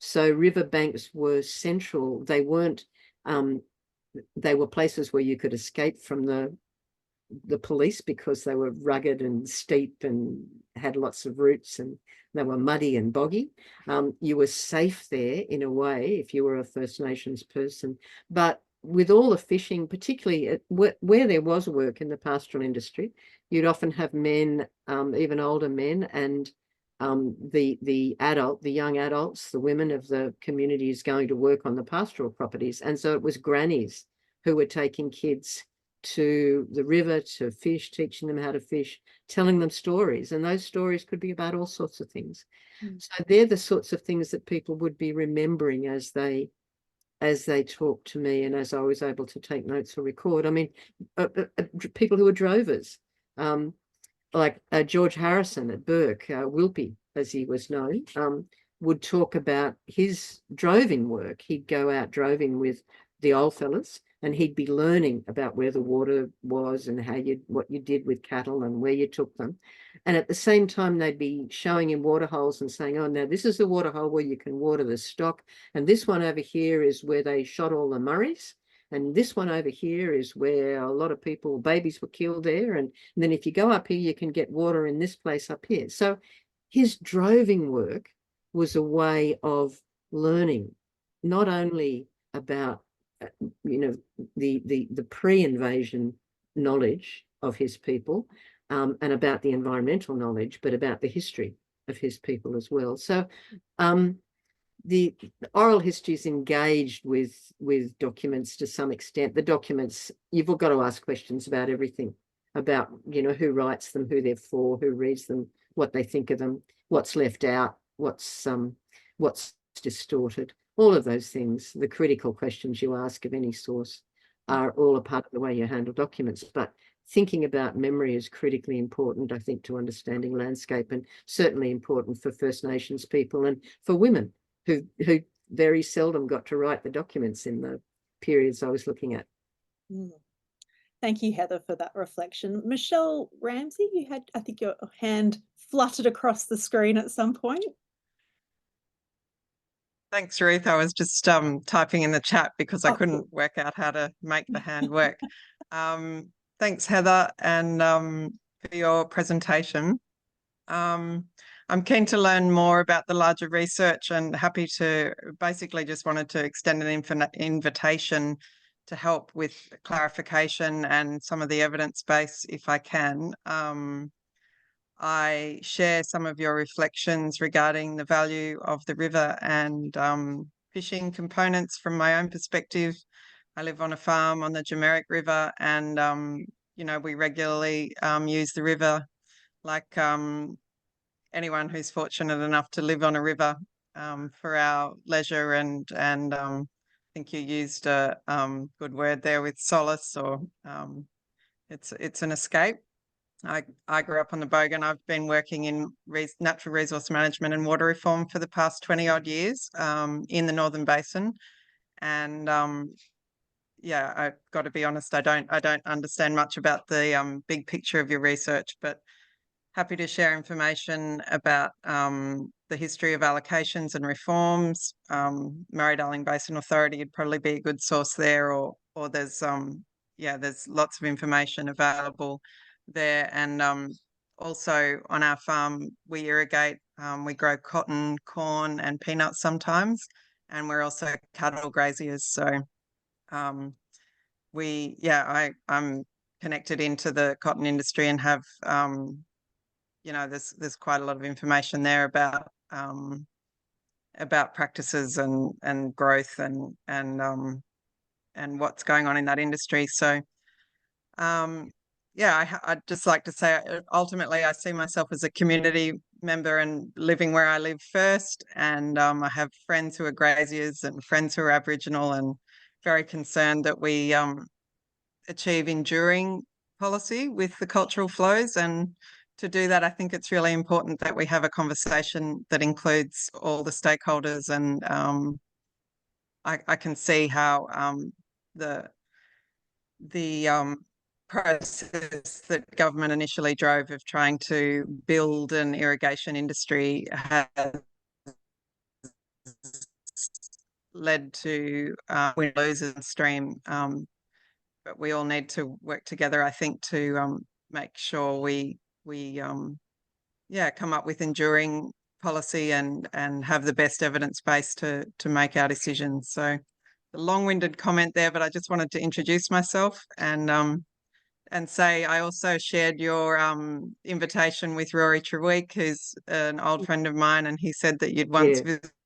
So river banks were central. They weren't, they were places where you could escape from the police because they were rugged and steep and had lots of roots and they were muddy and boggy. You were safe there in a way if you were a First Nations person. But with all the fishing, particularly where there was work in the pastoral industry, you'd often have men, even older men, and the young adults, the women of the communities going to work on the pastoral properties. And so it was grannies who were taking kids to the river to fish, teaching them how to fish, telling them stories. And those stories could be about all sorts of things. So they're the sorts of things that people would be remembering as they talk to me and as I was able to take notes or record. I mean, people who were drovers, like George Harrison at Burke, Wilpy, as he was known, would talk about his droving work. He'd go out droving with the old fellas and he'd be learning about where the water was and what you did with cattle and where you took them. And at the same time, they'd be showing him water holes and saying, oh, now this is the water hole where you can water the stock. And this one over here is where they shot all the Murrays. And this one over here is where a lot of people, babies were killed there. And then if you go up here, you can get water in this place up here. So his droving work was a way of learning, not only about the pre-invasion knowledge of his people and about the environmental knowledge, but about the history of his people as well. So the oral history is engaged with documents to some extent. The documents, you've all got to ask questions about everything, about who writes them, who they're for, who reads them, what they think of them, what's left out, what's distorted. All of those things, the critical questions you ask of any source, are all a part of the way you handle documents. But thinking about memory is critically important, I think, to understanding landscape, and certainly important for First Nations people and for women who very seldom got to write the documents in the periods I was looking at. Thank you, Heather, for that reflection. Michelle Ramsey, you had, I think, your hand fluttered across the screen at some point. Thanks, Ruth. I was just typing in the chat because I couldn't work out how to make the hand work. Thanks, Heather, and for your presentation. I'm keen to learn more about the larger research and happy to basically just wanted to extend an invitation to help with clarification and some of the evidence base if I can. I share some of your reflections regarding the value of the river and fishing components from my own perspective. I live on a farm on the Jemeric River and, we regularly use the river like anyone who's fortunate enough to live on a river for our leisure and I think you used a good word there with solace, or it's an escape. I grew up on the Bogan. I've been working in natural resource management and water reform for the past 20 odd years in the Northern Basin. And I've got to be honest, I don't understand much about the big picture of your research, but happy to share information about the history of allocations and reforms. Murray Darling Basin Authority would probably be a good source there, or there's there's lots of information available there. And also on our farm, we irrigate, we grow cotton, corn and peanuts sometimes, and we're also cattle graziers. So I'm connected into the cotton industry and have there's quite a lot of information there about practices and growth and what's going on in that industry. So I'd just like to say, ultimately, I see myself as a community member and living where I live first. And I have friends who are graziers and friends who are Aboriginal, and very concerned that we achieve enduring policy with the cultural flows. And to do that, I think it's really important that we have a conversation that includes all the stakeholders and I can see how the process that government initially drove of trying to build an irrigation industry has led to wind losers stream. But we all need to work together, I think, to make sure we come up with enduring policy and have the best evidence base to make our decisions. So the long-winded comment there, but I just wanted to introduce myself and say I also shared your invitation with Rory Treweek, who's an old friend of mine, and he said that you'd once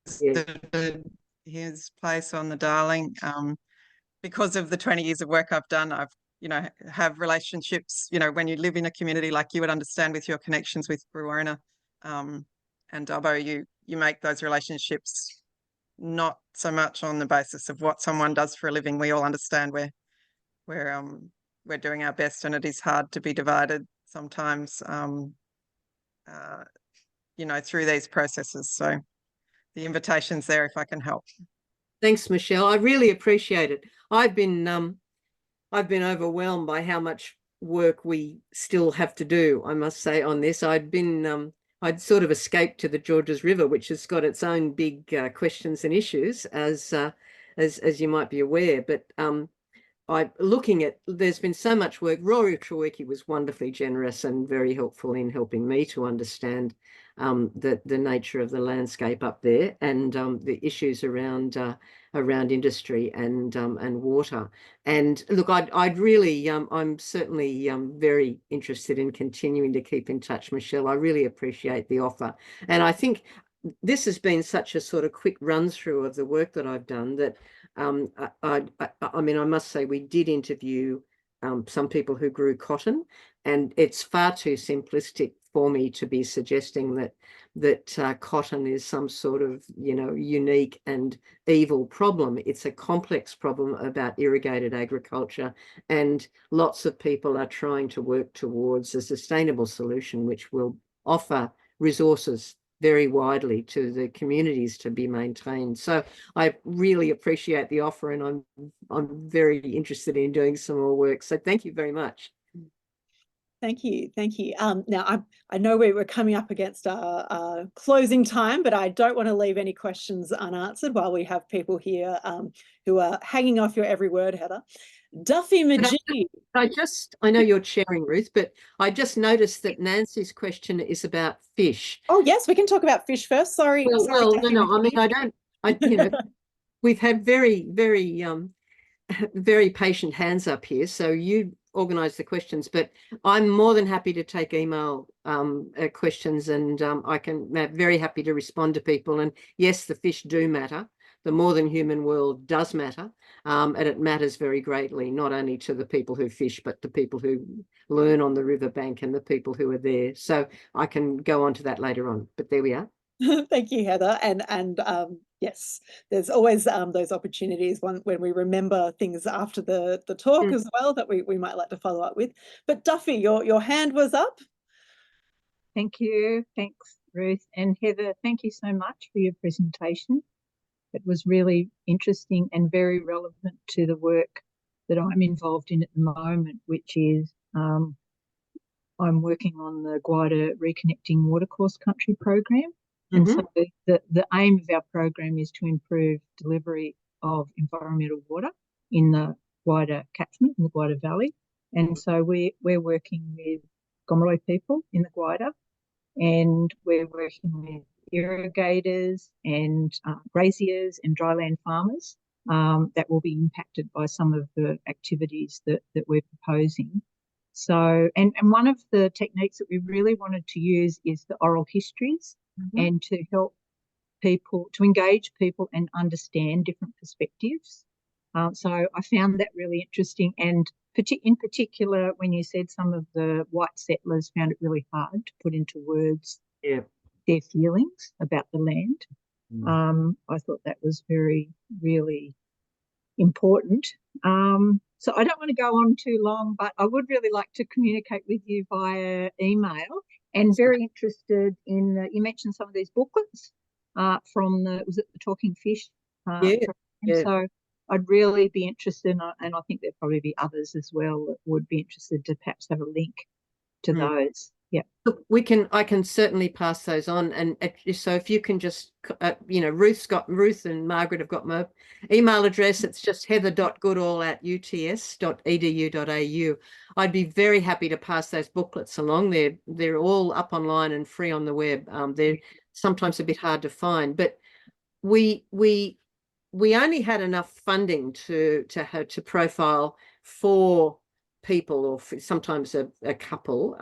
visited his place on the Darling. Because of the 20 years of work I've done, I've have relationships, when you live in a community, like you would understand with your connections with Brewarrina and Dubbo, you make those relationships not so much on the basis of what someone does for a living. We all understand we're doing our best, and it is hard to be divided sometimes, through these processes. So the invitation's there if I can help. Thanks, Michelle. I really appreciate it. I've been overwhelmed by how much work we still have to do, I must say, on this. I'd sort of escaped to the Georges River, which has got its own big questions and issues, as you might be aware. But there's been so much work. Rory Treweek was wonderfully generous and very helpful in helping me to understand the nature of the landscape up there and the issues around industry and water. And look, I'm certainly very interested in continuing to keep in touch, Michelle. I really appreciate the offer, and I think this has been such a sort of quick run through of the work that I've done that I mean, I must say we did interview some people who grew cotton, and it's far too simplistic for me to be suggesting that cotton is some sort of unique and evil problem. It's a complex problem about irrigated agriculture, and lots of people are trying to work towards a sustainable solution which will offer resources very widely to the communities to be maintained. So I really appreciate the offer, and I'm very interested in doing some more work. So thank you very much. Thank you. Now I know we're coming up against our closing time, but I don't want to leave any questions unanswered while we have people here who are hanging off your every word, Heather. Duffy Magee. I know you're sharing, Ruth, but I just noticed that Nancy's question is about fish. Oh yes, we can talk about fish first. Sorry. Well, no. I mean, we've had very, very, very patient hands up here. So you organise the questions, but I'm more than happy to take email questions, and I'm very happy to respond to people. And yes, the fish do matter. The more than human world does matter, and it matters very greatly, not only to the people who fish, but the people who learn on the riverbank and the people who are there. So I can go on to that later on, but there we are. Thank you, Heather. And yes, there's always those opportunities when we remember things after the talk as well that we might like to follow up with. But Duffy, your hand was up. Thank you. Thanks, Ruth. And Heather, thank you so much for your presentation. It was really interesting and very relevant to the work that I'm involved in at the moment, which is I'm working on the Guida Reconnecting Watercourse Country program. And so the aim of our program is to improve delivery of environmental water in the Guida catchment, in the Guida Valley. And so we're working with Gomeroi people in the Guida, and we're working with irrigators and graziers and dryland farmers that will be impacted by some of the activities that we're proposing. So, and one of the techniques that we really wanted to use is the oral histories, and to help people, to engage people and understand different perspectives. So I found that really interesting, and in particular when you said some of the white settlers found it really hard to put into words their feelings about the land. I thought that was really important. So I don't want to go on too long, but I would really like to communicate with you via email, and very interested in, you mentioned some of these booklets from was it the Talking Fish Yeah. so I'd really be interested, and I think there'd probably be others as well that would be interested to perhaps have a link to those. Yeah. Look, I can certainly pass those on. And so if you can just, Ruth and Margaret have got my email address. It's just heather.goodall@uts.edu.au. I'd be very happy to pass those booklets along. They're all up online and free on the web. They're sometimes a bit hard to find, but we only had enough funding to profile 4 people, or sometimes a couple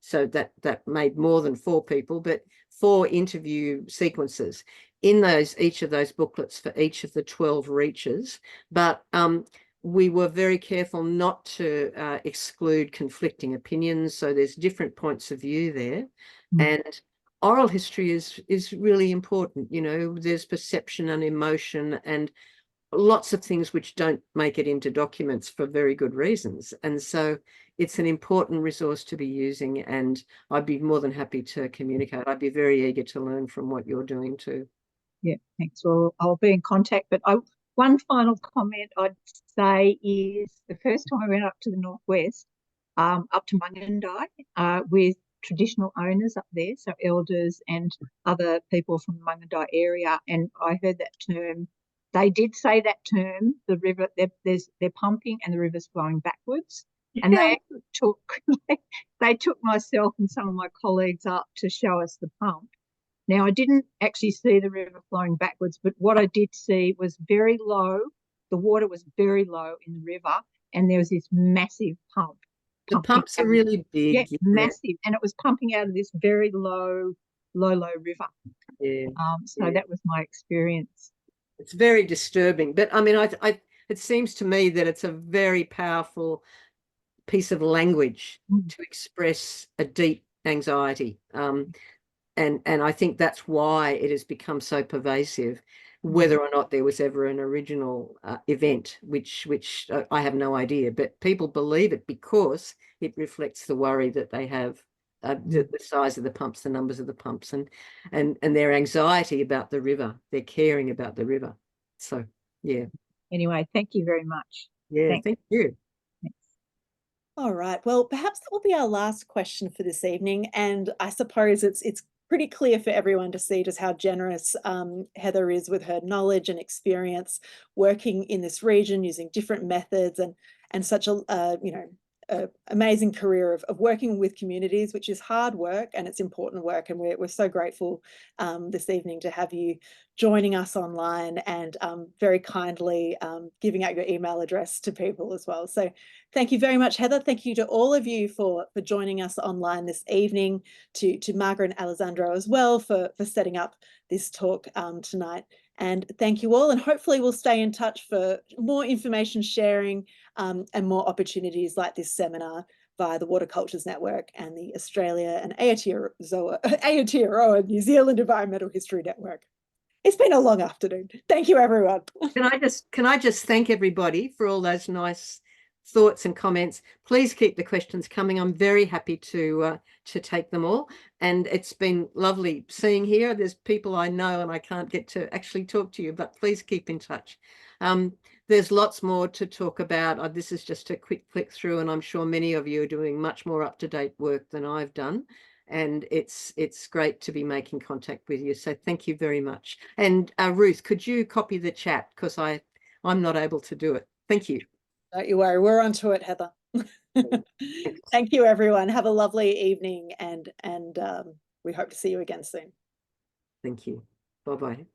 so that made more than 4 people, but 4 interview sequences in each of those booklets for each of the 12 reaches. But we were very careful not to exclude conflicting opinions, so there's different points of view there. And oral history is really important. There's perception and emotion and lots of things which don't make it into documents for very good reasons. And so it's an important resource to be using, and I'd be more than happy to communicate. I'd be very eager to learn from what you're doing too. Yeah, thanks. Well, I'll be in contact. But one final comment I'd say is the first time I went up to the northwest, up to MacIntyre, with traditional owners up there, so elders and other people from the MacIntyre area, and I heard that term. They did say that term, the river, they're pumping and the river's flowing backwards. And they took myself and some of my colleagues up to show us the pump. Now, I didn't actually see the river flowing backwards, but what I did see was very low. The water was very low in the river, and there was this massive pump. The pumps are really big. Yeah, massive. And it was pumping out of this very low river. Yeah. So that was my experience. It's very disturbing, but I mean, it seems to me that it's a very powerful piece of language to express a deep anxiety. And I think that's why it has become so pervasive, whether or not there was ever an original event, which I have no idea, but people believe it because it reflects the worry that they have, the size of the pumps, the numbers of the pumps, and their anxiety about the river, their caring about the river. So, yeah. Anyway, thank you very much. Yeah, thank you. Thanks. All right. Well, perhaps that will be our last question for this evening. And I suppose it's pretty clear for everyone to see just how generous Heather is with her knowledge and experience working in this region using different methods and such a amazing career of working with communities, which is hard work and it's important work. And we're so grateful this evening to have you joining us online and very kindly giving out your email address to people as well. So thank you very much, Heather. Thank you to all of you for joining us online this evening, to Margaret and Alessandro as well for setting up this talk tonight. And thank you all, and hopefully we'll stay in touch for more information sharing and more opportunities like this seminar via the Water Cultures Network and the Australia and Aotearoa New Zealand Environmental History Network. It's been a long afternoon. Thank you, everyone. Can I just thank everybody for all those nice thoughts and comments. Please keep the questions coming. I'm very happy to take them all. And it's been lovely seeing here. There's people I know and I can't get to actually talk to you, but please keep in touch. There's lots more to talk about. This is just a quick click through, and I'm sure many of you are doing much more up-to-date work than I've done. And it's great to be making contact with you. So thank you very much. And Ruth, could you copy the chat, because I'm not able to do it. Thank you. Don't you worry, we're onto it, Heather. Thank you, everyone. Have a lovely evening, and we hope to see you again soon. Thank you. Bye-bye.